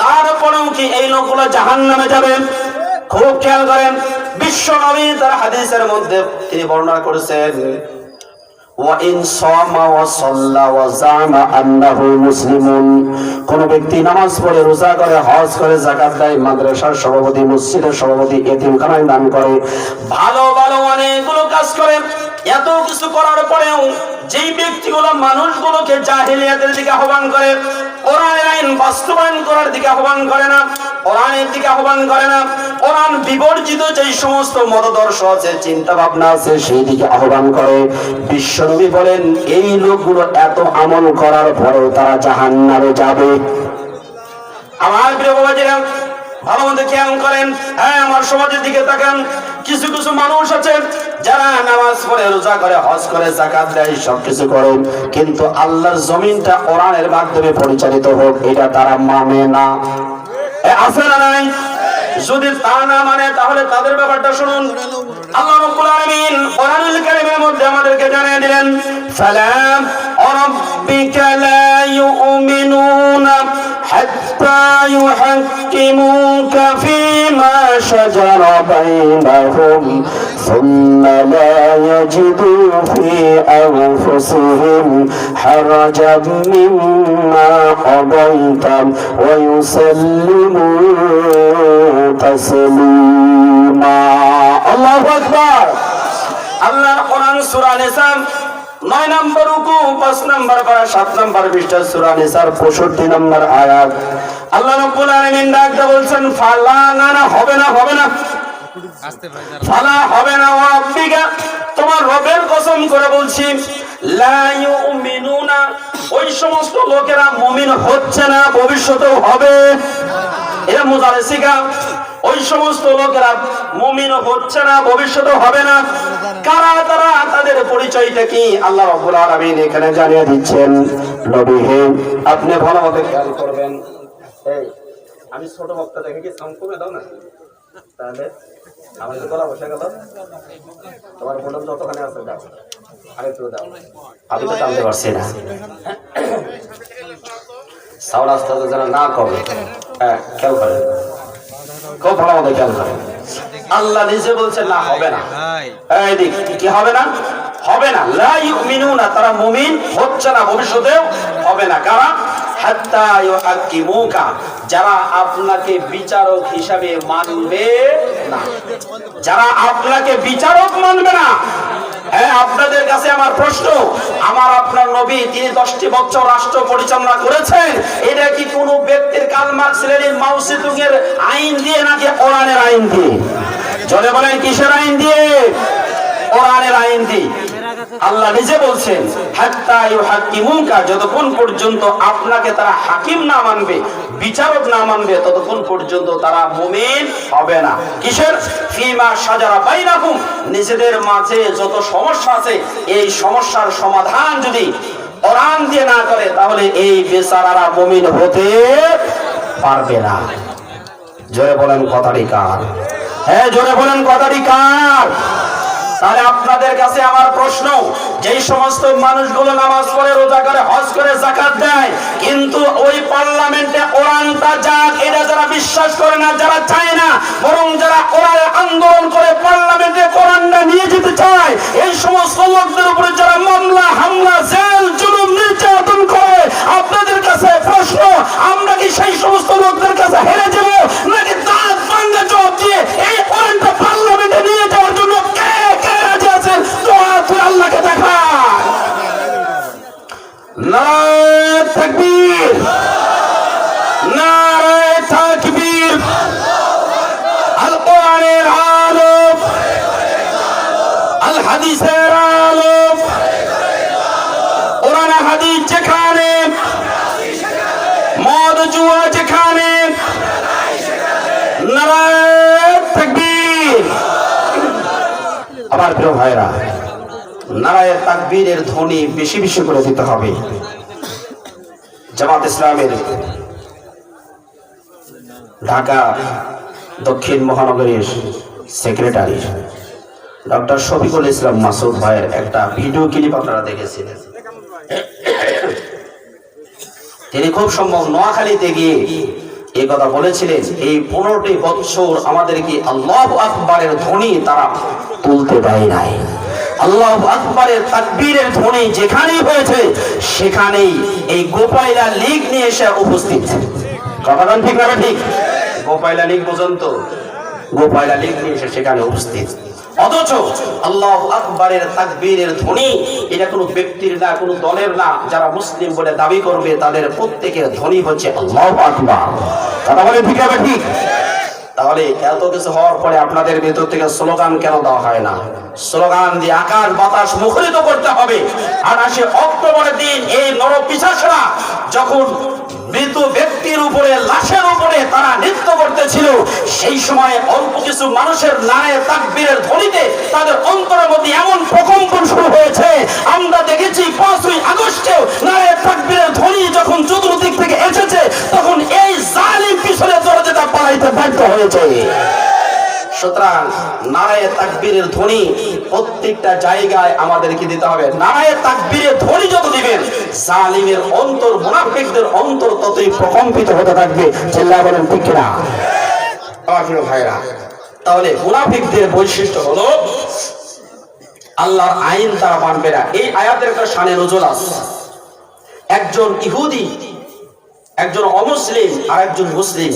তারপরেও কি এই লোকগুলো জাহান্নামে যাবে? খুব খেয়াল করেন, বিশ্ব নবী তার হাদিসের মধ্যে তিনি বর্ণনা করেছেন, ওয়া ইন সামা ওয়া সাল্লা ওয়া জামা আন্নাহু মুসলিমুন, কোন ব্যক্তি নামাজ পড়ে, রোজা করে, হজ করে, যাকাত দেয়, মাদ্রাসার সভাপতি, মসজিদের সভাপতি, এতিমখানায় দান করে, ভালো ভালো অনেকগুলো কাজ করে, এত কিছু করার পরেও যেই ব্যক্তিগুলো মানুষগুলোকে জাহিলিয়াতের দিকে আহ্বান করে, কোরআনের আইন বাস্তবায়ন করার দিকে আহ্বান করে না, কোরআনের দিকে আহ্বান করে না, কোরআন বিবর্জিত যেই সমস্ত মতদর্শ আছে, চিন্তা ভাবনা আছে, সেই দিকে আহ্বান করে, বিশ্বনবী বলেন এই লোকগুলো এত আমল করার পরেও তারা জাহান্নামে যাবে। আমার প্রিয় বাবাজিরা, ভালো মতো খেয়াল করেন। হ্যাঁ, আমার সমাজের দিকে তাকান, কিছু কিছু মানুষ আছে যারা নামাজ পড়ে, রোজা করে, হজ করে, যাকাত দেয়, সবকিছু করে, কিন্তু আল্লাহর জমিনটা কোরআনের মাধ্যমে পরিচালিত হোক এটা তারা মানে না। আছে না নাই? যদি তা না মানে তাহলে তাদের ব্যাপারটা শুনুন। আল্লাহ রাব্বুল আলামিন কোরআনুল কারীমের মধ্যে আমাদেরকে জানিয়ে দিলেন, ফালা রাব্বিকা লা ইউমিনুনা হাত্তা ইউহাক্কিমুকা ফীমা শাজারা বাইনাহুম সুম্মা লা ইয়াজিদু ফী আনফুসিহিম হারাজাম মিম্মা কাদাইতা ওয়া ইউসাল্লিমু তাসলিমা। আল্লাহু আকবার। আল্লাহর কোরআন সূরা নিসা 9 নম্বর রুকু, 5 নম্বর পারা, 7 নম্বর পৃষ্ঠা, সূরা নিসার 65 নম্বর আয়াত। আল্লাহ রাব্বুল আলামিন ডাকতে বলছেন, ফালা, না হবে না, ফালা হবে না, ওয়া রাব্বিকা, তোমার রবের কসম করে বলছি, লা ইউমিনুনা, ওই সমস্ত লোকেরা মুমিন হচ্ছে না, ভবিষ্যতেও হবে। এরা মুজারে শিখা, ওই সমস্ত লোকেরা মুমিন হচ্ছে না, ভবিষ্যতে হবে না। কারা তারা, তাদের পরিচয়টা কি আল্লাহ রাব্বুল আলামিন এখানে জানিয়ে দিচ্ছেন। নবী হে, আপনি ভালোভাবে খেয়াল করবেন। এই আমি ছোট বক্তা দেখে কি সাউন্ড কমে দাও না, তাহলে আমাদের গলা বসে গেল। তোমার বললাম যতখানে আছে দাও, আরেকটু দাও, আমি তো জানতে পারছি না। সাউন্ড আসতে যেন না কমে। হ্যাঁ, খেয়াল করেন, খুব ভালো মতো খেয়াল করেন। আল্লাহ নিজে বলছেন না, হবে না। এইদিক কি হবে না? হবে না। লা ইউমিনুনা, তারা মুমিন হচ্ছে না, ভবিষ্যতেও হবে না। কারা? হাত্তা ইউহাক্কিমুকা, যারা আপনাকে বিচারক হিসাবে মানবে না, যারা আপনাকে বিচারক মানবে না। হ্যাঁ, আপনাদের কাছে আমার প্রশ্ন, আমার আপনার নবী তিনি 10টি বছর রাষ্ট্র পরিচালনা করেছেন, এটা কি কোনো ব্যক্তির কার্ল মার্কস লেনিন মাও সেতুং এর আইন দিয়ে নাকি কোরআনের আইন দিয়ে? জোরে বলেন কিসের আইন দিয়ে? কোরআনের আইন দিয়ে। আল্লাহ নিজে বলছেন হাত্তা ইউহাক্কিমুকা, যতক্ষণ পর্যন্ত আপনাকে তারা হাকিম না মানবে, বিচারক না মানবে, ততক্ষণ পর্যন্ত তারা মুমিন হবে না। কিসের? ফিমা শাজারা বাইনাহুম, নিজেদের মাঝে যত সমস্যা আছে এই সমস্যার সমাধান যদি কোরআন দিয়ে না করে তাহলে এই বেচারারা মুমিন হতে পারবে না। জোরে বলেন কথাটি কার? হ্যাঁ, জোরে বলেন কথাটি কার? তাহলে আপনাদের কাছে আমার প্রশ্ন, যেই সমস্ত মানুষগুলো নামাজ পড়ে, রোজা করে, হজ করে, যাকাত দেয়, কিন্তু ওই পার্লামেন্টে কোরআনটা যাক এটা যারা বিশ্বাস করে না, যারা চায় না, বরং যারা কোরআনের আন্দোলন করে পার্লামেন্টে কোরআনটা নিয়ে যেতে চায়, এই সমস্ত লোকদের উপরে যারা মামলা, হামলা, জেল, জুলুম, নির্যাতন করে, আপনাদের কাছে প্রশ্ন, আমরা কি সেই সমস্ত লোকদের কাছে হেরে যাব, নাকি দাঁত ভাঙা জবাব দিয়ে এই কোরআনটা পার্লামেন্টে নিয়ে যাওয়ার জন্য আল্লাহকে দেখান? নারে তাকবীর, নারে তাকবীর। আল কোরআনের আলো, আল হাদিসের আলো, কোরআন হাদিস যেখানে, মদ জুয়া যেখানে, নারে তাকবীর। আমার প্রিয় ভাইরা, নারায়ে তাকবীরের ধ্বনি বেশি বেশি করে দিতে হবে। জামাত ইসলামের ঢাকা দক্ষিণ মহানগরীর সেক্রেটারি ডক্টর শফিকুল ইসলাম মাসুদ ভাইয়ের একটা ভিডিও ক্লিপ আপনারা দেখেছিলেন। তিনি খুব সম্ভব নোয়াখালীতে গিয়ে এই কথা বলেছিলেন, এই 15টি বছর আমাদেরকে আল্লাহু আকবারের ধ্বনি তারা তুলতে দেয় নাই। আল্লাহু আকবারের তাকবীরের ধ্বনি যেখানেই হয়েছে সেখানেই এই গোপাইলা লীগ নিয়ে এসে উপস্থিত। কথাটা ঠিক না? ঠিক। গোপাইলা লীগ পর্যন্ত, গোপাইলা লীগ নিয়ে এসে সেখানে উপস্থিত। অথচ আল্লাহু আকবারের তাকবীরের ধ্বনি এটা কোনো ব্যক্তির না, কোনো দলের না। যারা মুসলিম বলে দাবি করবে তাদের প্রত্যেকের ধ্বনি হচ্ছে আল্লাহু আকবার। কথা বলে ঠিক হবে? ঠিক। তাহলে এত কিছু হওয়ার পরে আপনাদের ভেতর থেকে স্লোগান কেন দেওয়া হয় না? স্লোগান দিয়ে আকাশ বাতাস মুখরিত করতে হবে। 28 অক্টোবরের দিন এই নরপিশাচরা যখন মৃত ব্যক্তির উপরে, লাশের উপরে তারা নৃত্য করতেছিল, সেই সময় অল্প কিছু মানুষের নারায়ে তাকবীরের ধ্বনিতে তাদের অন্তরের মধ্যে এমন প্রকম্পন শুরু হয়েছে। আমরা দেখেছি 5ই আগস্টেও নারায়ে তাকবীরের ধ্বনি যখন চতুর্দিক থেকে এসেছে, তখন এই জালিম পিছনে দরজাটা পালাইতে বাধ্য হয়েছে। সুতরাং নারায়ে তাকবীরের ধ্বনি প্রত্যেকটা জায়গায় আমাদেরকে দিতে হবে। নারায়ে তাকবীরের ধ্বনি যত দিবেন, জালিমের অন্তর, মুনাফিকদের অন্তর ততই প্রকম্পিত হতে থাকবে। চিল্লায়ে বলেন ঠিক কিনা? আমার প্রিয় ভাইরা, তাহলে মুনাফিকদের বৈশিষ্ট্য হলো আল্লাহর আইন তারা মানবে না। এই আয়াতের একটা শানে নজুল আছে। একজন ইহুদি, একজন অমুসলিম আর একজন মুসলিম,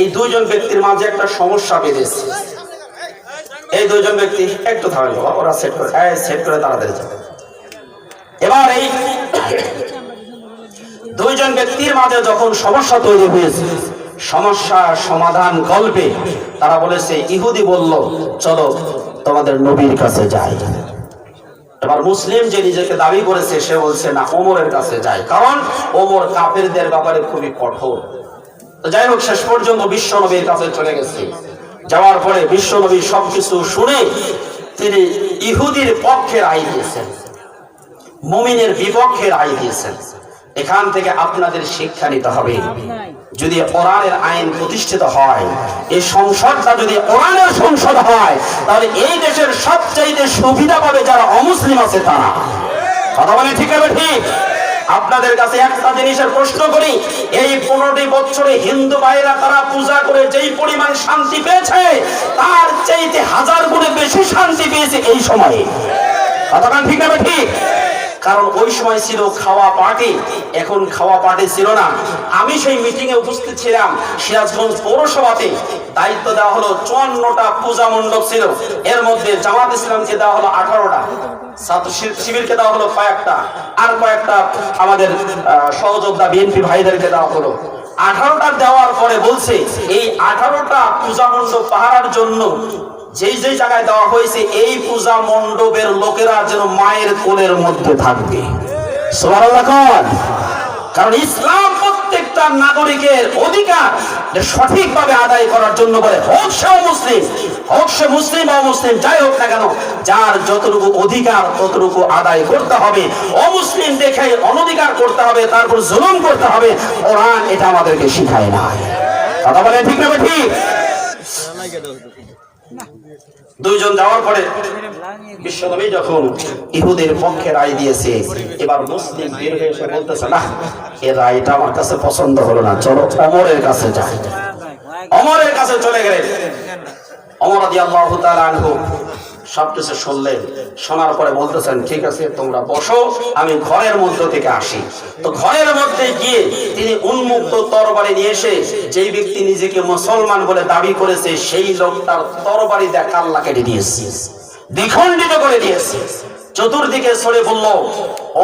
এই দুইজন ব্যক্তির মাঝে একটা সমস্যা বেঁধেছে। এই দুইজন ব্যক্তি একটু থামেন, ওরা সেট করে তাড়াতাড়ি যাবে। এবার এই দুইজন ব্যক্তির মাঝে যখন সমস্যা তৈরি হয়েছে, সমস্যা সমাধান গল্পে তারা বলেছে, ইহুদি বলল চলো তোমাদের নবীর কাছে যাই। এবার মুসলিম যে নিজেকে দাবি করেছে সে বলছে না, ওমরের কাছে যাই, কারণ ওমর কাফেরদের ব্যাপারে খুবই কঠোর। তো যাই হোক, শেষ পর্যন্ত বিশ্ব নবীর কাছে চলে গেছে। যাওয়ার পরে বিশ্ব নবী সবকিছু শুনে তিনি ইহুদির পক্ষে রায় দিয়েছেন, মুমিনের বিপক্ষে রায় দিয়েছেন। এখান থেকে আপনাদের শিক্ষা নিতে হবে, যদি কোরআনের আইন প্রতিষ্ঠিত হয়, এই সংসদটা যদি কোরআনের সংসদ হয়, তাহলে এই দেশের সবচাইতে সুবিধা পাবে যারা অমুসলিম আছে তারা। কথা বলে ঠিক হবে? ঠিক। আপনাদের কাছে একটা জিনিসের প্রশ্ন করি, এই 15টি বছরে হিন্দু ভাইরা তারা পূজা করে যেই পরিমাণ শান্তি পেয়েছে, তার চাইতে 1000 গুণে বেশি শান্তি পেয়েছে এই সময়ে। কথা ঠিক হবে? ঠিক। কারণ ওই সময় ছিল খাওয়া পার্টি, এখন খাওয়া পার্টি ছিল না। আমি সেই মিটিং এ উপস্থিত ছিলাম। সিরাজগঞ্জ পৌরসভাতে দায়িত্ব দেওয়া হলো 54টা পূজা মণ্ডপ ছিল, এর মধ্যে জামাত ইসলামকে দেওয়া হলো 18টা, ছাত্র শিবিরকে দেওয়া হলো কয়েকটা, আর কয়েকটা আমাদের সহযোদ্ধা বিএনপি ভাইদেরকে দেওয়া হলো। 18টা দেওয়ার পরে বলছে এই 18টা পূজা মণ্ডপ পাহারার জন্য যেই যেই জায়গায় দেওয়া হয়েছে এই পূজা মণ্ডপের লোকেরা যেন মায়ের কোলের মধ্যে থাকবে। সুবহানাল্লাহ। কারণ ইসলাম প্রত্যেকটা নাগরিকের অধিকার সঠিকভাবে আদায় করার জন্য বলে, হোক সে মুসলিম, হোক সে মুসলিম অমুসলিম, যাই হোক না কেন, যার যতটুকু অধিকার ততটুকু আদায় করতে হবে। অমুসলিম দেখে অনধিকার করতে হবে, তারপর জুলুম করতে হবে, কোরআন এটা আমাদেরকে শিখায় না। কথা বলেন ঠিক না ঠিক? দুইজন যাওয়ার পরে বিশ্বনবী যখন ইহুদের পক্ষে রায় দিয়েছে, এবার মুসলিম বের হয়ে এসে বলতেছে, না এই রায়টা আমার কাছে পছন্দ হলো না, চলো ওমরের কাছে যাই। ওমরের কাছে চলে গেলেন। ওমর রাদিয়াল্লাহু তাআলা আনহু সবকিছু শুনলেন, শোনার পরে বলতেছেন, ঠিক আছে তোমরা বসো, আমি ঘরের মধ্য থেকে আসি। তো ঘরের মধ্যে গিয়ে তিনি উন্মুক্ত তরবারি নিয়ে এসে যেই ব্যক্তি নিজেকে মুসলমান বলে দাবি করেছে সেই লোকটার তরবারি দিয়ে কাল্লা কেটে দিয়েছে, দ্বিখণ্ডিত করে দিয়েছে। চতুর্দিকে ছড়ে বলল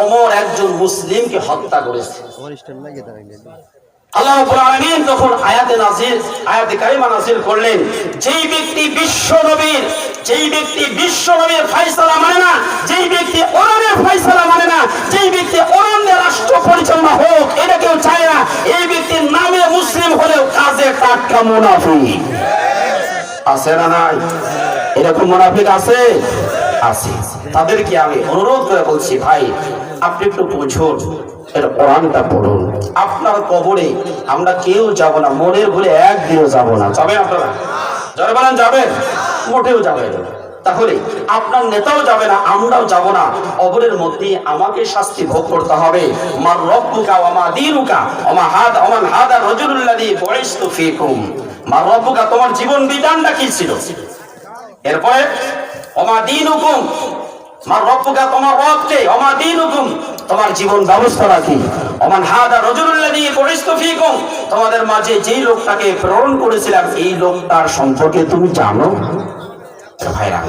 ওমর একজন মুসলিমকে হত্যা করেছে। আল্লাহ রাব্বুল আলামিন তখন আয়াতে কারিমা নাযিল করলেন, যেই ব্যক্তি বিশ্বনবীর ফয়সালা মানে না, যেই ব্যক্তি ওমরের ফয়সালা মানে না, যেই ব্যক্তি ওমরের রাষ্ট্র পরিচালনা হোক এটা কেউ চায় না, এই ব্যক্তির নামে মুসলিম হলেও কাজে টাটকা মুনাফিক। আছে না নাই? এরকম মুনাফিক আছে? আছে। তাদেরকে আমি অনুরোধ করে বলছি, ভাই আপনি একটু বুঝুন, এর কোরআনটা পড়ুন। আপনার কবরে আমরা কেউ যাব না, মনের ভুলে একদিনও যাব না। যাবেন আপনারা? যারা বলেন যাবেন? মোটেও যাবেন না। তাহলে আপনার নেতাও যাবে না, আমরাও যাব না। কবরের মধ্যে আমাকে শাস্তি ভোগ করতে হবে। মার রব্বুকা ওয়া মা দীনুকা ওয়া মা ওমান হাদা রাজুলুল্লাযী বুইসতু ফীকুম। মার রব্বুকা, তোমার জীবন বিধানটা কি ছিল? এরপরে ওয়া মা দীনুকুম, মার রব্বুকা, তোমার রব কে? ওয়া মা দীনুকুম, তোমার জীবন ব্যবস্থাটা কি? ওমান হাদা রাজুলুল্লাযী বুইসতু ফীকুম, তোমাদের মাঝে যেই লোকটাকে প্রেরণ করেছিলাম এই লোকটার সম্পর্কে তুমি জানো? ভাইরা,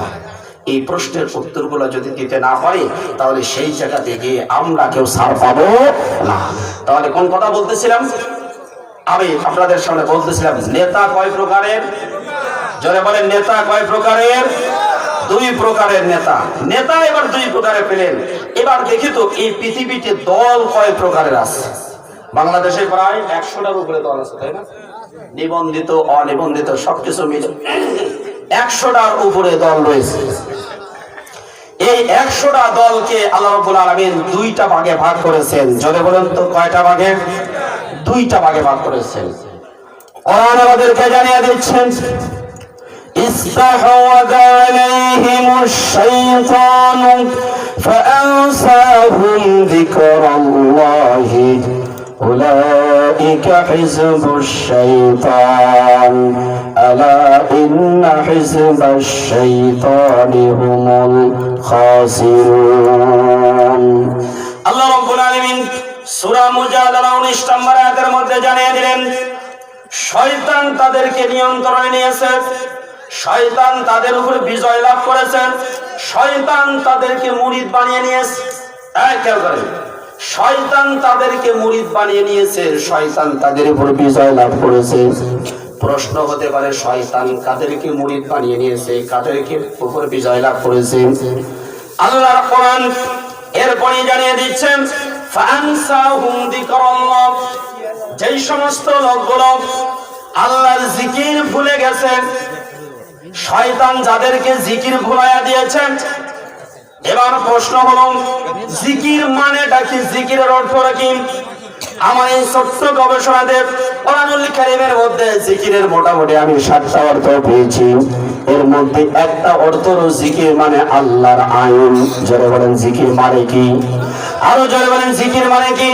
এই প্রশ্নের উত্তরগুলো যদি দিতে না পারি তাহলে সেই জায়গা থেকে আমরা কেউ ছাড় পাবো না। তাহলে কোন কথা বলতেছিলাম? আমি আপনাদের সামনে বলতেছিলাম নেতা কয় প্রকারের? জোরে বলেন, নেতা কয় প্রকারের? দুই প্রকারের নেতা। নেতা এবার দুই প্রকারে পেলেন। এবার দেখি তো এই পৃথিবীতে দল কয় প্রকারের আছে। বাংলাদেশে প্রায় 100টার উপরে দল আছে, তাই না? নিবন্ধিত অনিবন্ধিত সবকিছু মিলে 100টার উপরে দল রয়েছে। এই 100টা দলকে আল্লাহ রাব্বুল আলামিন দুইটা ভাগে ভাগ করেছেন। যদি বলেন তো কয়টা ভাগে? দুইটা ভাগে ভাগ করেছেন। কোরআন আমাদেরকে জানিয়ে দিচ্ছেন, ইস্তাহওয়াযা আলাইহিমুশ শাইতানু ফাআনসাহুম যিকরাল্লাহি উলাইকা হিজবুশ শাইতান আলা ইন্না হিজবাশ শাইতানি হুমুল খাসিরুন। আল্লাহ রাব্বুল আলামিন সূরা মুজাদালা 19 নম্বর আয়াতের মধ্যে জানিয়ে দিলেন, শয়তান তাদেরকে নিয়ন্ত্রণে নিয়েছে, শয়তান তাদের উপরে বিজয় লাভ করেছে, শয়তান তাদেরকে মুরিদ বানিয়ে নিয়েছে। খেয়াল করেন, শয়তান তাদেরকে মুরিদ বানিয়ে নিয়েছে, শয়তান তাদের উপর বিজয় লাভ করেছে। প্রশ্ন হতে পারে শয়তান কাদেরকে মুরিদ বানিয়ে নিয়েছে, কাদেরকে উপর বিজয় লাভ করেছে? আল্লাহর কোরআন এরপরই জানিয়ে দিচ্ছেন, ফাআনসাহুম যিকরাল্লাহ, যেই সমস্ত লোকগুলো আল্লাহর জিকির ভুলে গেছে, শয়তান যাদেরকে জিকির ভুলাইয়া দিয়েছেন। এবার প্রশ্ন হলো জিকির মানেটা কি? জিকিরের অর্থটা কি? আমার এই ছোট্ট গবেষণাতে কোরআনুল কারীমের মধ্যে জিকিরের মোটামুটি আমি 7টা অর্থ পেয়েছি। এর মধ্যে একটা অর্থ হলো জিকির মানে আল্লাহর আইন। জোরে বলেন জিকির মানে কি? আরো জোরে বলেন জিকির মানে কি?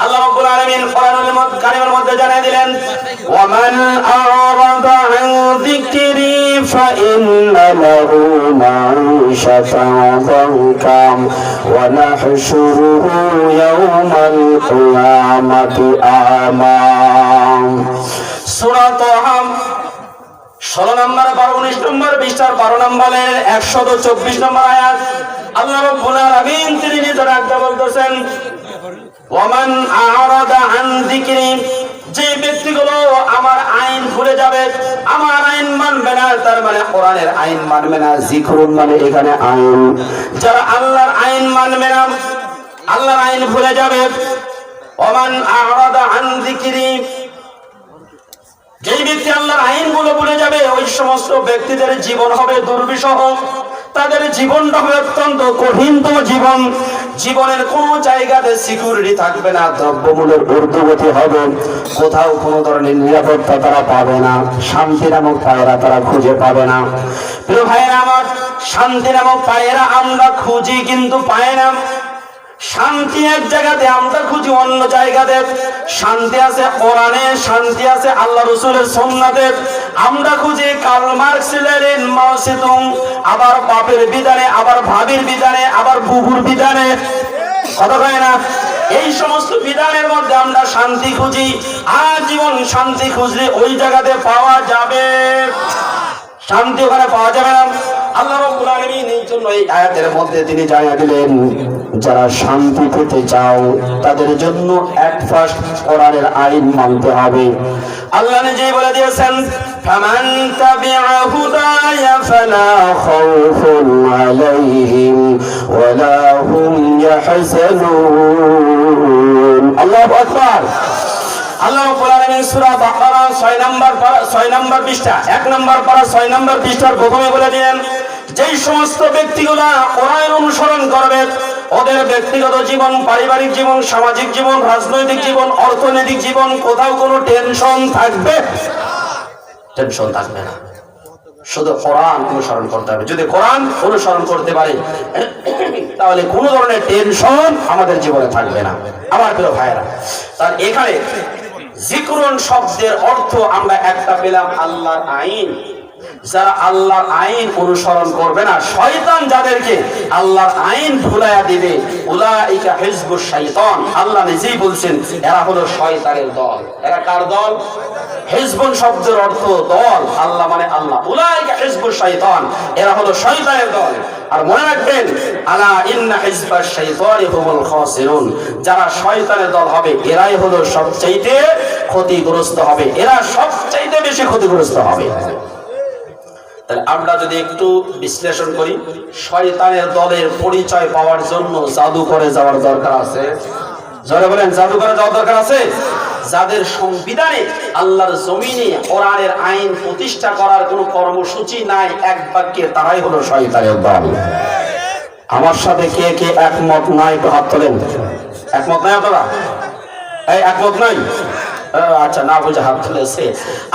আল্লাহ রাব্বুল আলামিন কোরআনুল কারীমের মধ্যে জানিয়ে দিলেন, ওয়া মান আ'রাদা আন যিকরি فإن له معيشة ضنكا ونحشره يوم القيامة أعمى সূরা তাহা 16 নম্বর 19 নম্বর 20 12 নম্বরের 124 নম্বর আয়াত আল্লাহ রাব্বুল আলামিন তিনি নিজে ডাকতে বলতেছেন ওয়ামান আ'রাদা আন যিকরি যে ব্যক্তিগুলো আমার আইন ভুলে যাবে আমার আইন মানবে না তার মানে কোরআনের আইন মানবে না যিকরুন মানে এখানে আইন যারা আল্লাহর আইন মানবে না আল্লাহর আইন ভুলে যাবে ওয়ামান আ'রাদা আন যিকরি যে ব্যক্তি আল্লাহর আইনগুলো ভুলে যাবে ওই সমস্ত ব্যক্তিদের জীবন হবে দুর্বিষহ তাদের জীবনটা হবে অত্যন্ত কঠিনতম জীবন জীবনের কোনো জায়গাতে সিকিউরিটি থাকবে না দ্রব্যমূল্যের ঊর্ধ্বগতি হবে কোথাও কোনো ধরনের নিরাপত্তা তারা পাবে না শান্তি নামক পায়রা তারা খুঁজে পাবে না প্রিয় ভাইয়েরা আমার শান্তি নামক পায়রা আমরা খুঁজি কিন্তু পাই না শান্তি এক জায়গাতে আমরা খুঁজি অন্য জায়গাতে শান্তি আছে কোরআনে শান্তি আছে আল্লাহ রাসূলের সুন্নাতে আমরা খুঁজি কার্ল মার্কস লেনিন মাও সেতুং আবার বাপের বিধানে আবার ভাবির বিধানে আবার বুবুর বিধানে কথা কয় না এই সমস্ত বিধানের মধ্যে আমরা শান্তি খুঁজি আজীবন শান্তি খুঁজলে ওই জায়গাতে পাওয়া যাবে শান্তি ওখানে পাওয়া যাবে না আল্লাহ রাব্বুল আলামিন এই জন্য এই আয়াতের মধ্যে তিনি জানিয়ে দিলেন যারা শান্তি পেতে চাও তাদের জন্য এক ফার্স্ট কোরআনের আইন মানতে হবে আল্লাহ নিজেই বলে দিয়েছেন ফামান তাবিআ হুদায়া ফালা খাউফুন আলাইহিম ওয়ালা হুম ইয়াহজানুন আল্লাহু আকবার আল্লাহ রাব্বুল আলামিন সূরা বাকারা 6 নম্বর পৃষ্ঠা 1 নম্বর পারা 6 নম্বর পৃষ্ঠার প্রথমে বলে দিলেন যেই সমস্ত ব্যক্তিগুলো কোরআন অনুসরণ করবে ওদের ব্যক্তিগত জীবন পারিবারিক জীবন সামাজিক জীবন রাজনৈতিক জীবন অর্থনৈতিক জীবন কোথাও কোনো টেনশন থাকবে না শুধু কোরআন অনুসরণ করতে হবে যদি কোরআন অনুসরণ করতে পারে তাহলে কোনো ধরনের টেনশন আমাদের জীবনে থাকবে না আমার প্রিয় ভাইরা তার এখানে যিকরুন শব্দের অর্থ আমরা একটা পেলাম আল্লাহর আইন যারা আল্লাহর আইন অনুসরণ করবে না শয়তান যাদেরকে আল্লাহর আইন ভুলাইয়া দিবে উলাইকা হিজবুশ শাইতান আল্লাহ নিজেই বলছেন এরা হলো শয়তানের দল এরা কার দল হিজবুন শব্দের অর্থ দল আল্লাহ মানে আল্লাহ উলাইকা হিজবুশ শাইতান এরা হলো শয়তানের দল আর মনে রাখবেন আলা ইন্না হিজবাশ শাইতানি হুমুল খাসিরুন যারা শয়তানের দল হবে এরাই হলো সবচেয়ে ক্ষতিগ্রস্ত হবে এরা সবচেয়ে বেশি ক্ষতিগ্রস্ত হবে তাহলে আমরা যদি একটু বিশ্লেষণ করি শয়তানের দলের পরিচয় পাওয়ার জন্য জাদু করে যাওয়ার দরকার আছে জোরে বলেন জাদু করে যাওয়ার দরকার আছে যাদের সংবিধানে আল্লাহর জমিনে কোরআনের আইন প্রতিষ্ঠা করার কোনো কর্মসূচি নাই এক বাক্যে তারাই হলো শয়তানের দল আমার সাথে কে কে একমত নাই তো হাত তোলেন একমত নাই আপনারা এই একমত নাই আচ্ছা না বুঝে হাত তুলেছে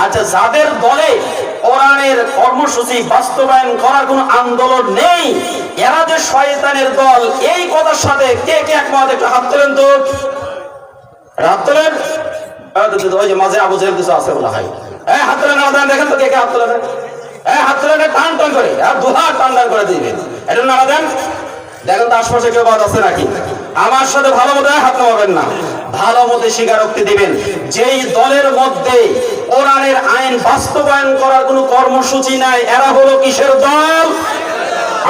আচ্ছা যাদের দলে কোরআনের কর্মসূচি বাস্তবায়ন করার কোনো আন্দোলন নেই এরা যে শয়তানের দল এই কথার সাথে কে কে একমত একটু হাত তোলেন তো হাত তোলেন ওই যে মাঝে আবু জেহেল কিছু আছে বলা হয় হাত তোলেন না দেখেন তো কে কে হাত তোলেন হাত তোলেন টান টান করে আর দুহাত টান টান করে দিবেন এটা না দেন দেখেন তো আশপাশে কেউ বাদ আছে নাকি আমার সাথে ভালো মতো হাত নামাবেন না ভালো মতো স্বীকারোক্তি দিবেন যেই দলের মধ্যে কোরআনের আইন বাস্তবায়ন করার কোনো কর্মসূচি নাই এরা হলো কিসের দল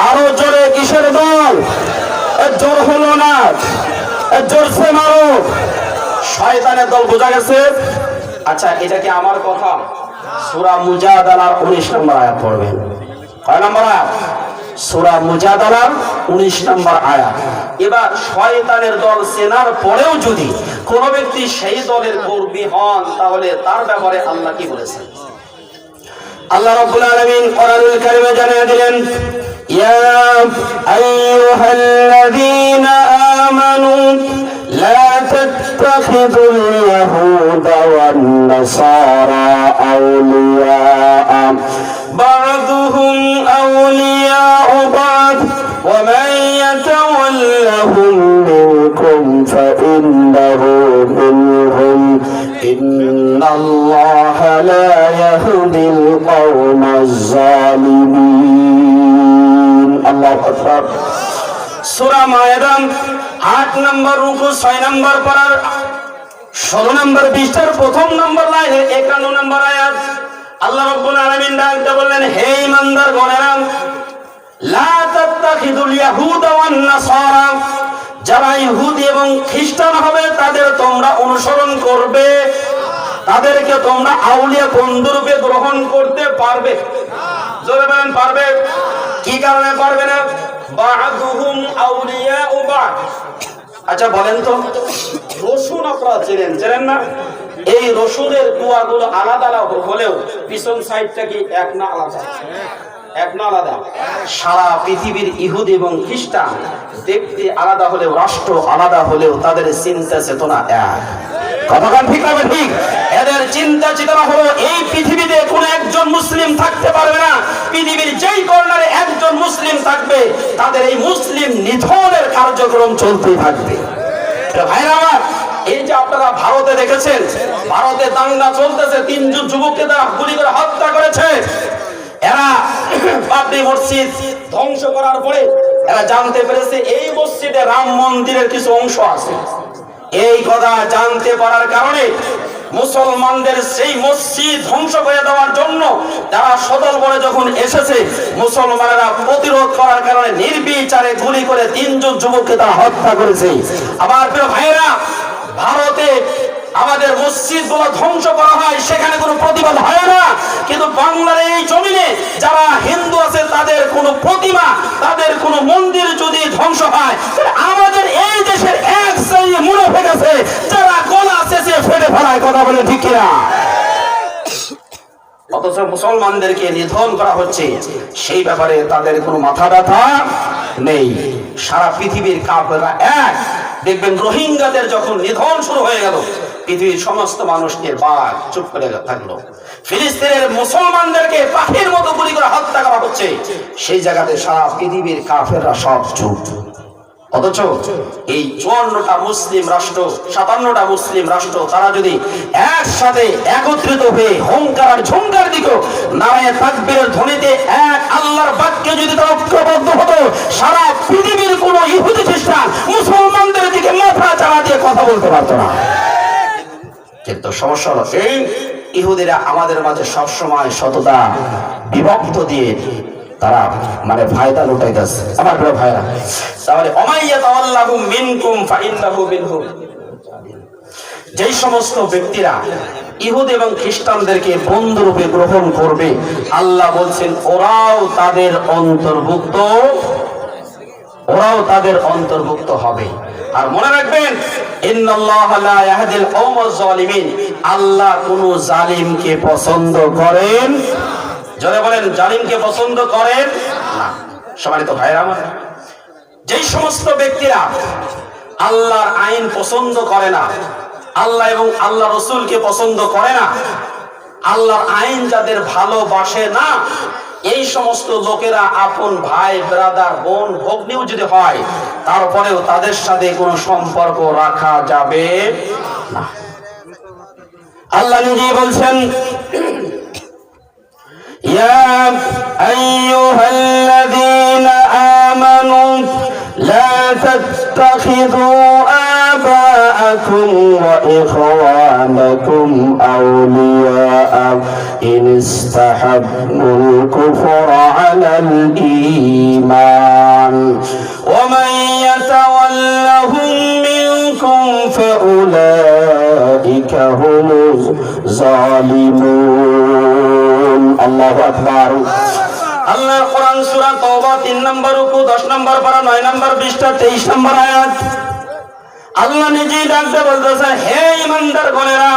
আরো জোরে কিসের দল জোর হলো না জোরসে মারো শয়তানের দল বোঝা গেছে আচ্ছা এটা কি আমার কথা সূরা মুজাদালার 19 নম্বর আয়াত পড়বেন কয় নম্বর আয়াত সূরা মুজাদালার 19 নম্বর আয়াত এবার শয়তানের দল চেনার পরেও যদি কোন ব্যক্তি সেই দলের কর্মী হন তাহলে তার ব্যাপারে আল্লাহ কি বলেছেন আল্লাহ রাব্বুল আলামিন কোরআনুল কারীমে জানিয়ে দিলেন ইয়া আইয়ুহাল্লাযীনা আমানু লা তাত্তাখিযুল ইয়াহুদা ওয়ান নাসারা আউলিয়া বা'দুহুম আউলিয়া'ু বা'দ ওয়া মান ইয়াতাওয়াল্লাহুম মিনকুম ফাইন্নাহু মিনহুম إن ইন্নাল্লাহা লা ইয়াহদিল কওমাজ জালিমিন। আল্লাহু আকবার। সূরা মায়েদা 8 নম্বর রুকু 6 নম্বর পারার 16 নম্বর পৃষ্ঠার প্রথম নম্বর লাইনে 51 নম্বর আয়াত আল্লাহ রাব্বুল আলামিন ডাকতে বললেন, হে ঈমানদারগণেরা, লা তাত্তাখিদুল ইয়াহুদা ওয়ান নাসারা, যারা ইহুদি এবং খ্রিস্টান হবে তাদের তোমরা অনুসরণ করবে, তাদেরকে তোমরা আউলিয়া বন্ধুরূপে গ্রহণ করতে পারবে। জোরে বলেন পারবে। কি কারণে পারবে না? বা'দুহুম আউলিয়াউ বা'দ। আচ্ছা বলেন তো, রসুন আপনারা চেনেন না? এই রসুনের কুয়াগুলো আলাদা আলাদা হলেও পিছন সাইডটা কি এক না আলাদা? এক না আলাদা? সারা পৃথিবীর ইহুদি এবং খ্রিস্টান দেখতে আলাদা হলেও, রাষ্ট্র আলাদা হলেও তাদের চিন্তা চেতনা এক। কতক্ষণ ঠিক হবে? ঠিক। এদের চিন্তা চেতনা হলো এই পৃথিবীতে কোন একজন মুসলিম থাকতে পারবে না, পৃথিবীর যেই কর্নারে একজন মুসলিম থাকবে তাদের এই মুসলিম নিধনের কার্যক্রম চলতেই থাকবে। ভাইরা আমার, এই যে আপনারা ভারতে দেখেছেন, ভারতে দাঙ্গা চলতেছে, 3 জন যুবককে তারা গুলি করে হত্যা করেছে। এরা বাবরি মসজিদ ধ্বংস করার পরে এরা জানতে পেরেছে এই মসজিদে রাম মন্দিরের কিছু অংশ আছে। এই কথা জানতে পারার কারণে মুসলমানদের সেই মসজিদ ধ্বংস করে দেওয়ার জন্য তারা সদল বলে যখন এসেছে, মুসলমানেরা প্রতিরোধ করার কারণে নির্বিচারে গুলি করে 3 জন যুবককে তারা হত্যা করেছে। আবার প্রিয় ভাইরা, ভারতে আমাদের মসজিদগুলো ধ্বংস করা হয়, সেখানে কোনো প্রতিবাদ হয় না, কিন্তু বাংলার এই জমিনে যারা হিন্দু আছে তাদের কোনো প্রতিমা, তাদের কোনো মন্দির যদি ধ্বংস হয়, আমাদের এই দেশের এক শ্রেণী মুনাফিক আছে যারা গলা চেঁচে ফেটে ফেলায়। কথা বলে ঠিক কিনা? অথচ মুসলমানদেরকে নিধন করা হচ্ছে, সেই ব্যাপারে তাদের কোনো মাথা ব্যথা নেই। সারা পৃথিবীর কাফেররা এক। দেখবেন রোহিঙ্গাদের যখন নিধন শুরু হয়ে গেল, পৃথিবীর সমস্ত মানুষকে বাঘ চুপ করে থাকলো। ফিলিস্তিনের মুসলমানদেরকে পাখির মতো গুলি করে হত্যা করা হচ্ছে, সেই জায়গাতে সারা পৃথিবীর কাফেররা সব চুপ। অথচ এই 54টা মুসলিম রাষ্ট্র, 57টা মুসলিম রাষ্ট্র তারা যদি একসাথে একত্রিত হয়ে হুঙ্কার আর ঝুঙ্কার দিকে নারায়ে তাকবীরের ধ্বনিতে এক আল্লাহর বাক্যে যদি তারা ঐক্যবদ্ধ হতো, সারা পৃথিবীর কোন ইহুদি খ্রিস্টান মুসলমানদের দিকে মাথা চাড়া দিয়ে কথা বলতে পারতো না। কিন্তু সমস্যা হলো এই ইহুদিরা আমাদের মাঝে সবসময় সততা বিভক্ত দিয়ে তারা মানে ফায়দা লুটাইতেছে। আমার প্রিয় ভাইরা, তাহলে ওমাইয়া তাওয়াল্লাহু মিনকুম ফাইন্নাহু মিনহুম, যেই সমস্ত ব্যক্তিরা ইহুদি এবং খ্রিস্টানদেরকে বন্ধুরূপে গ্রহণ করবে, আল্লাহ বলছেন ওরাও তাদের অন্তর্ভুক্ত, ওরাও তাদের অন্তর্ভুক্ত হবে। আর মনে রাখবেন, ইন্নাল্লাহা লা ইয়াহদিল কওমাজ জালিমিন, আল্লাহ কোন জালিমকে পছন্দ করেন, যারা বলেন জালিমকে পছন্দ করেন না। সম্মানিত ভাইরা আমার, যেই সমস্ত ব্যক্তিরা আল্লাহর আইন পছন্দ করে না, আল্লাহ এবং আল্লাহ রসুলকে পছন্দ করে না, আল্লাহর আইন যাদের ভালোবাসে না, এই সমস্ত লোকেরা আপন ভাই, ব্রাদার, বোন, ভগ্নীও যদি হয়, তারপরেও তাদের সাথে কোনো সম্পর্ক রাখা যাবে না। আল্লাহ নিজেই বলছেন, ইয়া আইয়ুহাল্লাযীনা আমানু লা তাত্তাখিযু আবাআকুম ওয়া ইখওয়ানাকুম আউলিয়া ইন ইসতাহাব্বুল কুফরা আলাল ঈমান ওয়া মান ইয়াতাওয়াল্লাহুম মিনকুম ফাউলাইকা হুমুজ জালিমুন। আল্লাহু আকবার। আল্লাহর কোরআন সূরা তাওবা 3 নম্বর রুকু 10 নম্বর পারা 9 নম্বর পৃষ্ঠা 23 নম্বর আয়াত আল্লাহ নিজেই ডাকতে বলতেছেন, হে ঈমানদারগণেরা,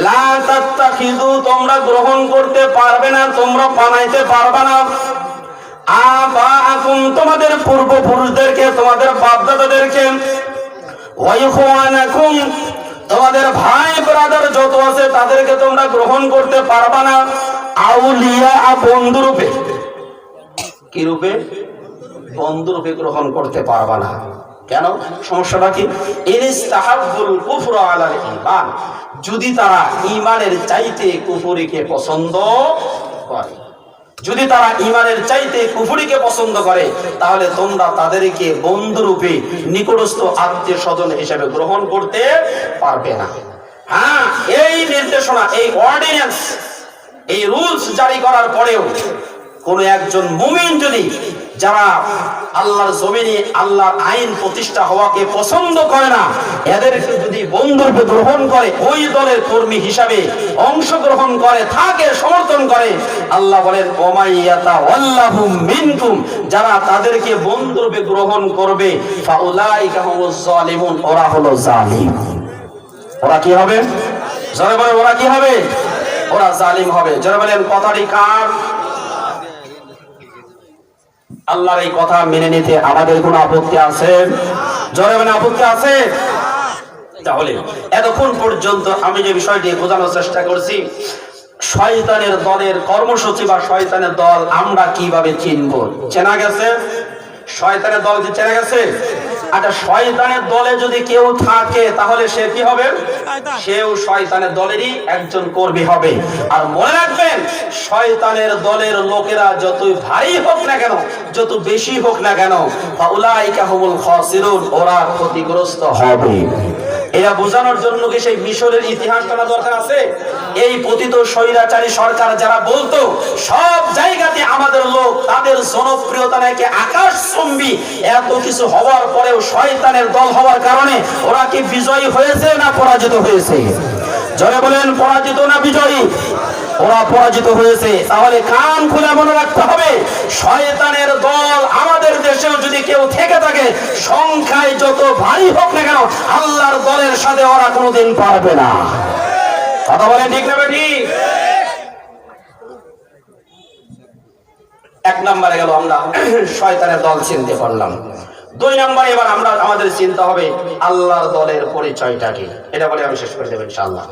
লা তাত্তাখিযু, তোমরা গ্রহণ করতে পারবে না, তোমরা বানাইতে পারবে না, আবাআকুম, তোমাদের পূর্বপুরুষদেরকে, তোমাদের বাপ-দাদাদেরকে, ওয়া ইখওয়ানাকুম, তোমাদের ভাই ব্রাদার যত আছে তাদেরকে তোমরা গ্রহণ করতে পারবে না, আউলিয়া, বন্ধুরূপে। কি রূপে? বন্ধুরূপে গ্রহণ করতে পারবে না। কেন? সমস্যাটা কি? ইনস্তাহাব্বুল কুফরা আলাল ঈমান, যদি তারা ঈমানের চাইতে কুফরিকে পছন্দ করে, যদি তারা ঈমানের চাইতে কুফরিকে পছন্দ করে, তাহলে তোমরা তাদেরকে বন্ধুরূপে নিকটস্থ আত্মীয় স্বজন হিসেবে গ্রহণ করতে পারবে না। হ্যাঁ, এই নির্দেশনা, এই অর্ডিন্যান্স, এই রুলস জারি করার পরেও কোন একজন মুমিন যদি, যারা আল্লাহর জমিনে আল্লাহর আইন প্রতিষ্ঠা হওয়াকে পছন্দ করে না, এদেরকে যদি বন্ধুরূপে গ্রহণ করে, ওই দলের কর্মী হিসাবে অংশগ্রহণ করে, থাকে, সমর্থন করে, আল্লাহ বলেন ওমাইয়াতা ওয়াল্লাহুম মিনকুম, যারা তাদেরকে বন্ধুরূপে গ্রহণ করবে, ফাউলাইকা হুমুজ জালিমুন, ওরা হলো জালিম। ওরা কি হবে? জোরে বলেন, ওরা কি হবে? ওরা জালিম হবে। জোরে বলেন, কথাটি কার? আল্লাহর এই কথা মেনে নিতে আমাদের কোনো আপত্তি আছে? জোরে বলেন, আপত্তি আছে? তাহলে এতক্ষণ পর্যন্ত আমি যে বিষয়টি বোঝানোর চেষ্টা করছি, শয়তানের দলের কর্মসূচি বা শয়তানের দল আমরা কিভাবে চিনব? চেনা গেছে? শয়তানের দল কি চেনা গেছে? আচ্ছা, শয়তানের দলে যদি কেউ থাকে তাহলে সে কি হবে? সেও শয়তানের দলেরই একজন কর্মী হবে। আর মনে রাখবেন, শয়তানের দলের লোকেরা যতই ভারী হোক না কেন, যত বেশি হোক না কেন, ফাউলাইকা হুমুল খাসিরুন, ওরা ক্ষতিগ্রস্ত হবে। এটা বোঝানোর জন্য কি সেই মিশরের ইতিহাস জানা দরকার আছে? এই পতিত স্বৈরাচারী সরকার যারা বলতো সব জায়গাতে আমাদের লোক, তাদের জনপ্রিয়তা নাকি আকাশচুম্বী, এত কিছু হওয়ার পরেও শয়তানের দল হওয়ার কারণে ওরা কি বিজয়ী হয়েছে না পরাজিত হয়েছে? জোরে বলেন, পরাজিত না বিজয়ী? ওরা পরাজিত হয়েছে। তাহলে কান খুলে মনে রাখতে হবে, শয়তানের দল আমাদের দেশেও যদি কেউ থেকে থাকে, সংখ্যায় যত ভারী হোক না কেন, আল্লাহর দলের সাথে ওরা কোনোদিন পারবে না। কথা বলেন, ঠিক না ঠিক? এক নম্বরে গেল আমরা শয়তানের দল চিনতে পারলাম। দুই নম্বরে এবার আমরা আমাদের চিন্তা হবে আল্লাহর দলের পরিচয়টা কি। এটা বলে আমি শেষ করে দেব ইনশাআল্লাহ।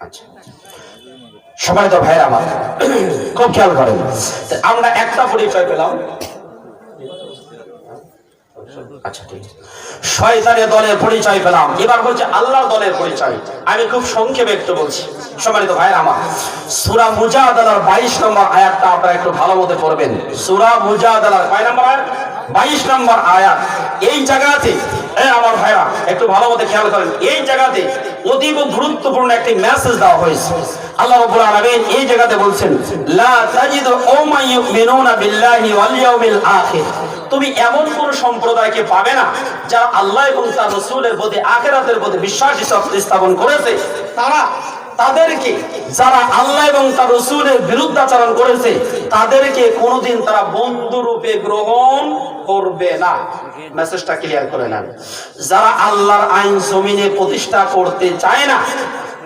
আচ্ছা, সবাই তো ভাইরা আমার খুব খেয়াল করেন, আমরা একটা পরিচয় পেলাম। আচ্ছা, ঠিক আছে, শয়তানের দলের পরিচয় পেলাম। এবার হচ্ছে আল্লাহর দলের পরিচয়। আমি খুব সংক্ষেপে একটু বলছি। সম্মানিত ভাইরা আমার, সূরা মুজাদালার 22 নম্বর আয়াতটা আপনারা একটু ভালো মতো পড়বেন। সূরা মুজাদালার কয় নম্বর আয়াত? 22 নম্বর আয়াত। এই জায়গাতে আমার ভাইরা একটু ভালো মতো খেয়াল করেন, এই জায়গাতে অতীব গুরুত্বপূর্ণ একটি মেসেজ দেওয়া হয়েছে। আল্লাহ রাব্বুল আলামিন এই জায়গাতে বলছেন, লা তাজিদু কওমান ইউমিনুনা বিল্লাহি ওয়াল ইয়াউমিল আখির, তুমি এমন কোন সম্প্রদায়কে পাবে না যারা আল্লাহ এবং তার রাসূলের প্রতি, আখিরাতের প্রতি বিশ্বাস স্থাপন করেছে, তাদেরকে, যারা আল্লাহ এবং তার রাসূলের বিরুদ্ধাচরণ করেছে, তাদেরকে কোনোদিন তারা বন্ধু রূপে গ্রহণ করবে না। মেসেজটা ক্লিয়ার করে নেন। যারা আল্লাহর আইন জমিনে প্রতিষ্ঠা করতে চায় না,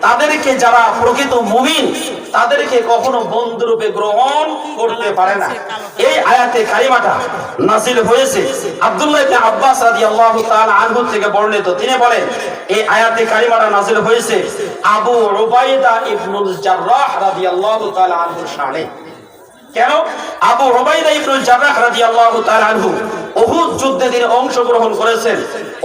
তাদেরকে, যারা প্রকৃত মুমিন, তাদেরকে কখনো বন্ধু রূপে গ্রহণ করতে পারে না। এই আয়াতে কারিমাটা নাযিল হয়েছে আব্দুল্লাহ ইবনে আব্বাস রাদিয়াল্লাহু তাআলা আনহু থেকে বর্ণিত। তিনি বলেন, এই আয়াতে কারিমাটা নাযিল হয়েছে আবু উবাইদা ইবনুল জাররাহ রাদিয়াল্লাহু তাআলা আনহুর শানে। কেন? আবু উবাইদা ইবনুল জাররাহ রাদিয়াল্লাহু তাআলা আনহু উহুদ যুদ্ধে তিনি অংশগ্রহণ করেছেন।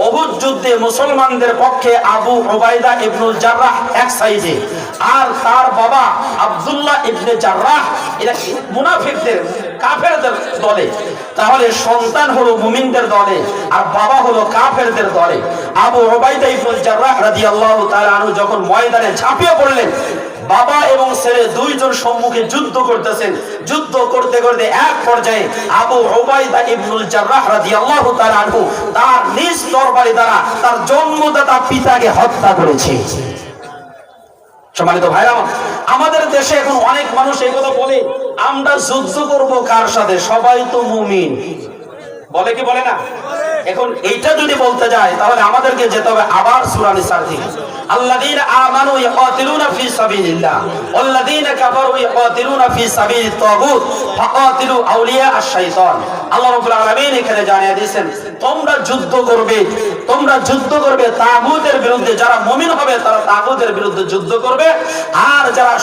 উহুদ যুদ্ধে মুসলমানদের পক্ষে আবু উবাইদা ইবনুল জাররাহ এক সাইডে, আর তার বাবা আব্দুল্লাহ ইবনে জাররাহ এরা মুনাফিকদের, কাফেরদের দলে। তাহলে সন্তান হলো মুমিনদের দলে আর বাবা হলো কাফেরদের দলে। আবু উবাইদা ইবনুল জাররাহ রাদিয়াল্লাহু তাআলা আনহু যখন ময়দানে ঝাঁপিয়ে পড়লেন, বাবা এবং ছেলে দুইজন সম্মুখে যুদ্ধ করতেছেন। যুদ্ধ করতে করতে এক পর্যায়ে আবু উবাইদা ইবনুল জাররাহ রাদিয়াল্লাহু তাআলা আনহু তার নিজ তরবারি দ্বারা তার জন্মদাতা পিতাকে হত্যা করেছে। সম্মানিত ভাইরা, আমাদের দেশে এখন অনেক মানুষ এই কথা বলে, আমরা যুদ্ধ করব কার সাথে? সবাই তো মুমিন। বলে কি বলে না? এখন এইটা যদি বলতে যায় তাহলে আমাদেরকে যেতে হবে আবার সূরা নিসার দিকে। আল্লাযীনা আমানু ইয়াকাতিলুনা ফি সাবিলিল্লাহ ওয়াল্লাযীনা কাফারু ইয়াকাতিলুনা ফি সাবিলিত তাগুত ফাকাতিলু আউলিয়া আশ-শাইতান। আল্লাহ রাব্বুল আলামিন এখানে জানিয়ে দিয়েছেন তোমরা যুদ্ধ করবে তাগুতের বিরুদ্ধে। যারা মুমিন হবে তারা তাগুতের বিরুদ্ধে যুদ্ধ করবে, আর যারা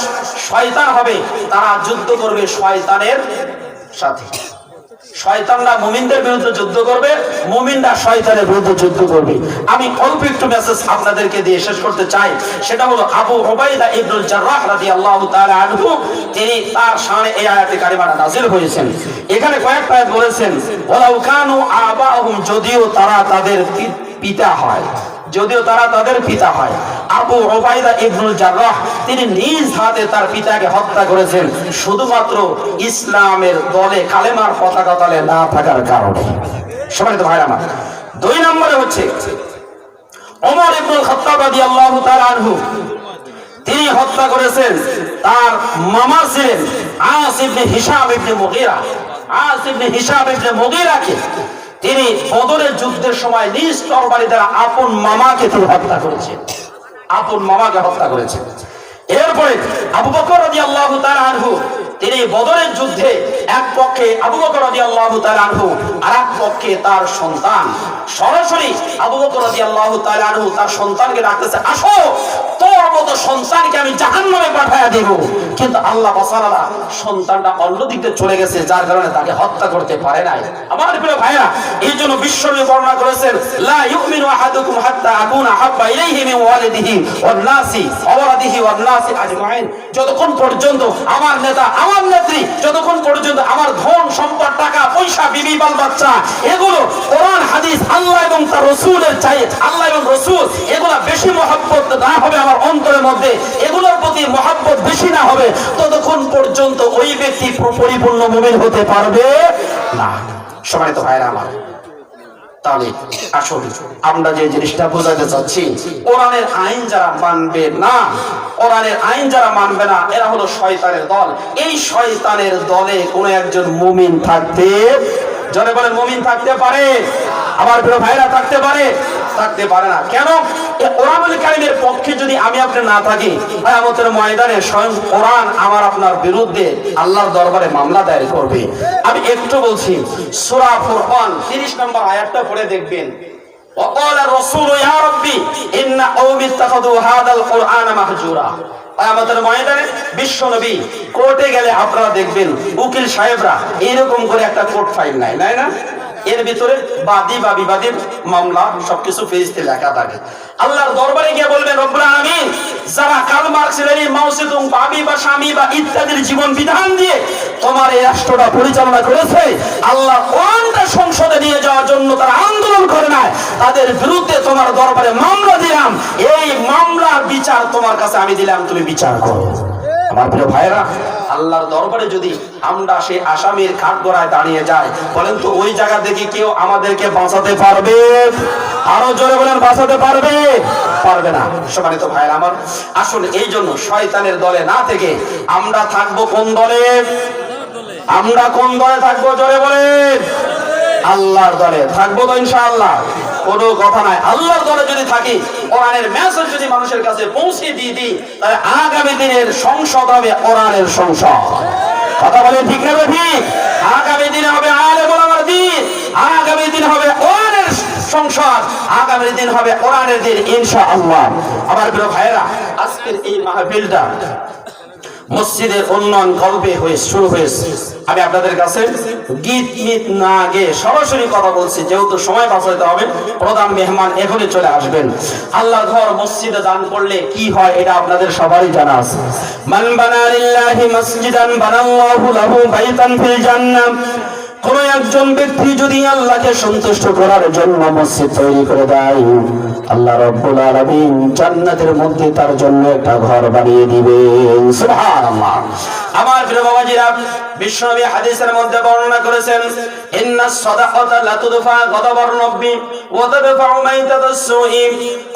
শয়তান হবে তারা যুদ্ধ করবে শয়তানের সাথে। শয়তানরা মুমিনদের বিরুদ্ধে যুদ্ধ করবে, মুমিনরা শয়তানের বিরুদ্ধে যুদ্ধ করবে। আমি অল্প একটু মেসেজ আপনাদেরকে দিয়ে শেষ করতে চাই, সেটা হলো আবু উবাইদা ইবনুল জাররাহ রাদিয়াল্লাহু তাআলা আনহু, তিনি তার শানে এই আয়াতে কারিমাটা নাযিল হয়েছেন। এখানে কয়েকটা আয়াত বলেছেন ওয়ালাউ কানু আবাহুম, যদিও তারা তাদের পিতা হয়। আবু উবাইদা ইবনুল জাররাহ তিনি নিজ হাতে তার পিতাকে হত্যা করেছেন শুধুমাত্র ইসলামের দলে কালেমার পতাকা তলে না থাকার কারণে। সম্মানিত ভাইরা আমার, 2 নম্বরে হচ্ছে ওমর ইবনুল খাত্তাব রাদিয়াল্লাহু তাআলা আনহু, তিনি হত্যা করেছেন তার মামা ছিলেন আস ইবনে হিশাম ইবনে মুগীরাকে। তিনি বদরের যুদ্ধের সময় নিজ তরবারি দ্বারা আপন মামাকে হত্যা করেছেন। এরপরে আবু বকর রাদিয়াল্লাহু তাআলা আনহু, তিনি বদরের যুদ্ধে এক পক্ষে আবু বকর রাদিয়াল্লাহু তাআলা আনহু, আর এক পক্ষে তার সন্তান। সরাসরি আবু বকর রাদিয়াল্লাহু তাআলা আনহু তার সন্তানকে ডাকতেছে, আসো তোর মতো সন্তানকে আমি জাহান্নামে পাঠিয়ে দেব। কিন্তু আল্লাহ বাঁচালা, সন্তানটা অন্যদিক দিয়ে চলে গেছে, যার কারণে তাকে হত্যা করতে পারে নাই। আমার প্রিয় ভাইরা, এই জন্য বিশ্বনবী বর্ণনা করেছেন লা ইউমিনু আহাদুকুম হাত্তা আকুনা হাব্বা ইলাইহি মিন ওয়ালিদিহি ওয়ান নাসি ওয়ালাদিহি ওয়ান নাসি আজমাইন। যতক্ষণ পর্যন্ত আমার নেতা, আমার নেত্রী, যতক্ষণ পর্যন্ত আমার ধন সম্পদ, টাকা পয়সা, বিবি বাল বাচ্চা, এগুলো কোরআন হাদিস আল্লাহ এবং তার রাসূলের চাই, আল্লাহ এবং রাসূল এগুলা বেশি মহব্বত না হবে আমার অন্তরের মধ্যে, এগুলোর প্রতি মহব্বত বেশি না হবে, ততক্ষণ পর্যন্ত ওই ব্যক্তি পরিপূর্ণ মুমিন হতে পারবে না। সম্মানিত ভাইরা আমার, তাহলে আসলে আমরা যে জিনিসটা বোঝাতে চাচ্ছি, কোরআনের আইন যারা মানবে না, এরা হলো শয়তানের দল। এই শয়তানের দলে কোন একজন মুমিন থাকতে, জনে বলেন মুমিন থাকতে পারে? আমার প্রিয় ভাইরা, থাকতে পারে না। কেন? কোরআনুল কারীমের পক্ষে যদি আমি আপনি না থাকি, কিয়ামতের ময়দানে স্বয়ং কোরআন আমার আপনার বিরুদ্ধে আল্লাহর দরবারে মামলা দায়ের করবে। আমি একটু বলছি, সূরা ফুরকান 30 নম্বর আয়াতটা পড়ে দেখবেন। وقال الرسول يا ربي ان قومي اتخذوا هذا القرآن مهجورا। কিয়ামতের ময়দানে বিশ্ব নবী কোর্টে গেলে আপনারা দেখবেন উকিল সাহেবরা এরকম করে একটা কোর্ট ফাইল নাই না, এর ভিতরে বাদী বা বিবাদীর মামলা সবকিছু ফেরেশতে লেখা থাকে। আল্লাহর দরবারে গিয়ে বলবেন রব্বুল আলামিন, যারা কার্ল মার্কসের এই মাও জেদুং, বাবি বা স্বামী বা ইত্যাদির জীবন বিধান দিয়ে তোমার এই রাষ্ট্রটা পরিচালনা করেছে, আল্লাহ কোরআনটা সংসদে নিয়ে যাওয়ার জন্য তারা আন্দোলন করে নাই, তাদের বিরুদ্ধে তোমার দরবারে মামলা দিলাম, এই মামলার বিচার তোমার কাছে আমি দিলাম, তুমি বিচার করো। আমার প্রিয় ভাইরা, আল্লাহর দরবারে যদি আমরা সেই আসামির কাঠগড়ায় দাঁড়িয়ে যাই, বলেন তো ওই জায়গা থেকে কেউ আমাদেরকে বাঁচাতে পারবে? আরো জোরে বলেন, বাঁচাতে পারবে না। সম্মানিত ভাইরা আমার, আসলে এই জন্য শয়তানের দলে না থেকে আমরা থাকবো কোন দলে? আমরা কোন দলে থাকবো? জোরে বলেন। আল্লাহর দলে থাকবো তো ইনশাআল্লাহ, কোনো কথা নাই। আল্লাহর দলে যদি থাকি, কোরআনের মেসেজ যদি মানুষের কাছে পৌঁছে দিই, তাহলে আগামী দিনের সংসদ হবে কোরআনের সংসদ। কথা বলে ঠিক না? ঠিক। আগামী দিনে হবে আলেম ওলামার দিন, আগামী দিন হবে কোরআনের সংসদ, আগামী দিন হবে কোরআনের দিন ইনশাআল্লাহ। আমার প্রিয় ভাইরা, আজকের এই মাহফিলটা মসজিদের উন্নয়ন কল্পে শুরু হয়েছে। আমি আপনাদের কাছে গীত না গিয়ে সরাসরি কথা বলছি, যেহেতু সময় বাঁচাতে হবে। প্রধান মেহমান এখনই চলে আসবেন। আল্লাহর ঘর মসজিদে দান করলে কি হয় এটা আপনাদের সবারই জানা আছে। মান বানা লিল্লাহি মসজিদান বানাল্লাহু লাহু বাইতান ফিল জান্নাহ। কোন একজন ব্যক্তি যদি আল্লাহকে সন্তুষ্ট করার জন্য মসজিদ তৈরি করে দেয়, আল্লাহ রাব্বুল আলামিন জান্নাতের মধ্যে তার জন্য একটা ঘর বানিয়ে দিবেন। সুবহানাল্লাহ। আমার প্রিয় বাবাজিরা, বিশ্বনবী হাদিসের মধ্যে বর্ণনা করেছেন, ইন্নাস সাদাকাতা লা তুদফা গাদাবার রব্বি ওয়া তাদফাউ মাইতাতাস সুই।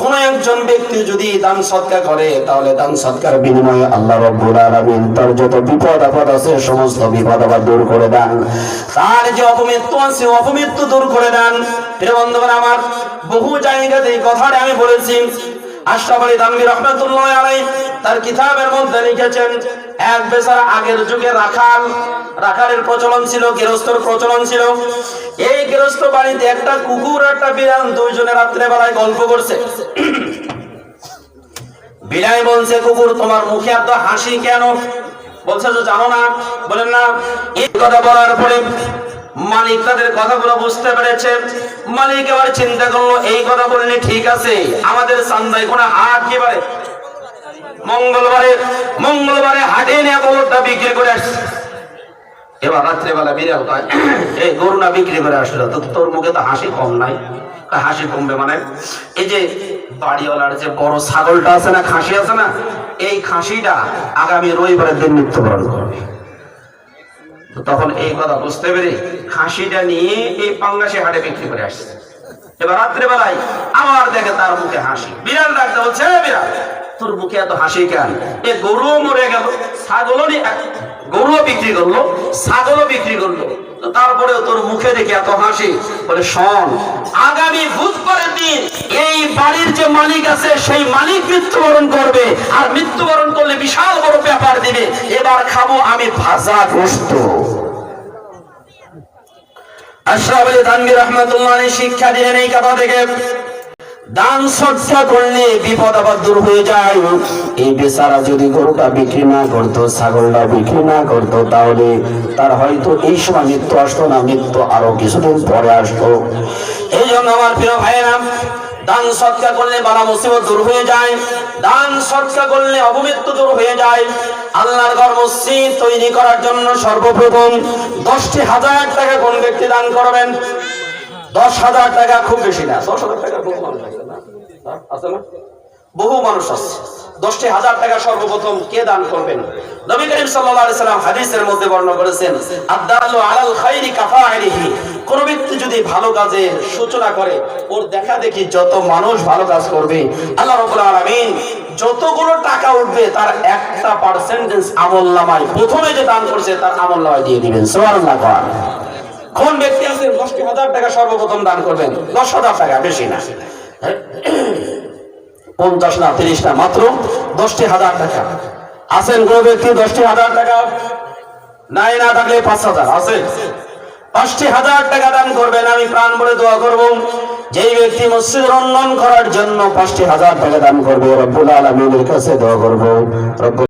কোন একজন ব্যক্তি যদি দান সদকা করে, তাহলে দান সদকার বিনিময়ে আল্লাহ রাব্বুল আলামিন তার যত বিপদ আপদ আছে সমস্ত বিপদ আপদ দূর করে দেন, তার যে অপমৃত্যু আছে অপমৃত্যু দূর করে দেন। প্রিয় বন্ধুগণ আমার, বহু জায়গাতে এই কথাটা আমি বলেছি। আশরাফ আলী থানভী রাহমাতুল্লাহি আলাইহি তার কিতাবের মধ্যে লিখেছেন, এক বেচারা আগের যুগে রাখালের প্রচলন ছিল, গৃহস্থর প্রচলন ছিল। এই গৃহস্থ বাড়িতে একটা কুকুর একটা বিড়াল দুইজনে রাত্রে বেলায় গল্প করছে। বিড়াল বলছে, কুকুর তোমার মুখে এত হাসি কেন? বলছে যে জানো না। বলেন না। এই কথা বলার পরে মালিক তাদের কথাগুলো বুঝতে পেরেছে। মালিক এবার চিন্তা করলো, এই কথা বললে ঠিক আছে, আমাদের চান্দায় কোনো হাট কি পারে, মঙ্গলবারে হাটে নিয়ে গরুটা বিক্রি করে আসছে। এবার রাত্রেবেলা বিড়াল কয়, এই গরু না বিক্রি করে আসলো তো তোর মুখে তো হাসি কম নাই। হাসি কমবে মানে, এই যে বাড়িওয়ালার যে বড় ছাগলটা আছে না, খাসি আছে না, এই খাসিটা আগামী রবিবারের দিন মৃত্যুবরণ করবে। তখন এই কথা বুঝতে পেরে খাসিটা নিয়ে এই পাঙ্গাসি হাটে বিক্রি করে আসছে। এবার রাত্রেবেলায় আবার দেখে তার মুখে হাসি। বিড়াল ডাকতে বলছে, বিড়াল তোর মুখে এত হাসি কেন? এ গরু মরে গেল, গরুও বিক্রি করলো, ছাগলও বিক্রি করলো, তারপরেও তোর মুখে দেখে এত হাসি। বলে শোন, আগামী বুধবারের দিন এই বাড়ির যে মালিক আছে সেই মালিক মৃত্যুবরণ করবে, আর মৃত্যুবরণ করলে বিশাল বড় ব্যাপার দিবে। এবার খাবো আমি ভাজা গোশত। আশরাফ আলী থানভী রাহমাতুল্লাহি আলাইহি শিক্ষা দিলেন এই কথা থেকে, দান সদকা করলে বিপদ আপদ দূর হয়ে যায়। এই বেচারা যদি গরুটা বিক্রি না করতো, ছাগলটা বিক্রি না করতো, তাহলে তার হয়তো এই সময় মৃত্যু আসতো না, মৃত্যু আরো কিছুদিন পরে আসতো। এই জন্য আমার প্রিয় ভাইয়েরা, দান সদকা করলে বালা মুসিবত দূর হয়ে যায়, দান সদকা করলে অপমৃত্যু দূর হয়ে যায়। আল্লাহর ঘর মসজিদ তৈরি করার জন্য সর্বপ্রথম 10,000 টাকা কোন ব্যক্তি দান করবেন? 10,000 টাকা খুব বেশি না, 10,000 টাকা বহু মানুষ আছে না, আছে না, বহু মানুষ আছে। 10,000 টাকা সর্বপ্রথম কে দান করবেন? নবী করিম সাল্লাল্লাহু আলাইহি সাল্লাম হাদিসের মধ্যে বর্ণনা করেছেন, আদ-দালু আলাল খাইরি কাফাইলিহি। কোন ব্যক্তি যদি ভালো কাজের সূচনা করে, ওর দেখা দেখি যত মানুষ ভালো কাজ করবে, আল্লাহ রাব্বুল আলামিন যতগুলো টাকা উঠবে তার একটা পার্সেন্টেজ আমলনামায় প্রথমে যে দান করছে তার আমলনামায় দিয়ে দিবেন। সুবহানাল্লাহ। কোন ব্যক্তি আছেন 10,000 টাকা সর্বপ্রথম দান করবেন? 10,000 টাকা, বেশি না, 50 না 30 না, মাত্র 10,000 টাকা। আছেন কোন ব্যক্তি 10,000 টাকা নাই? না থাকলে 5,000 আছে, 5,000 টাকা দান করবেন। আমি প্রাণ ভরে দোয়া করব, যেই ব্যক্তি মসজিদের উন্নয়ন করার জন্য 5,000 টাকা দান করবে, রব্বুল আলামিনের কাছে দোয়া করব, রব্বুল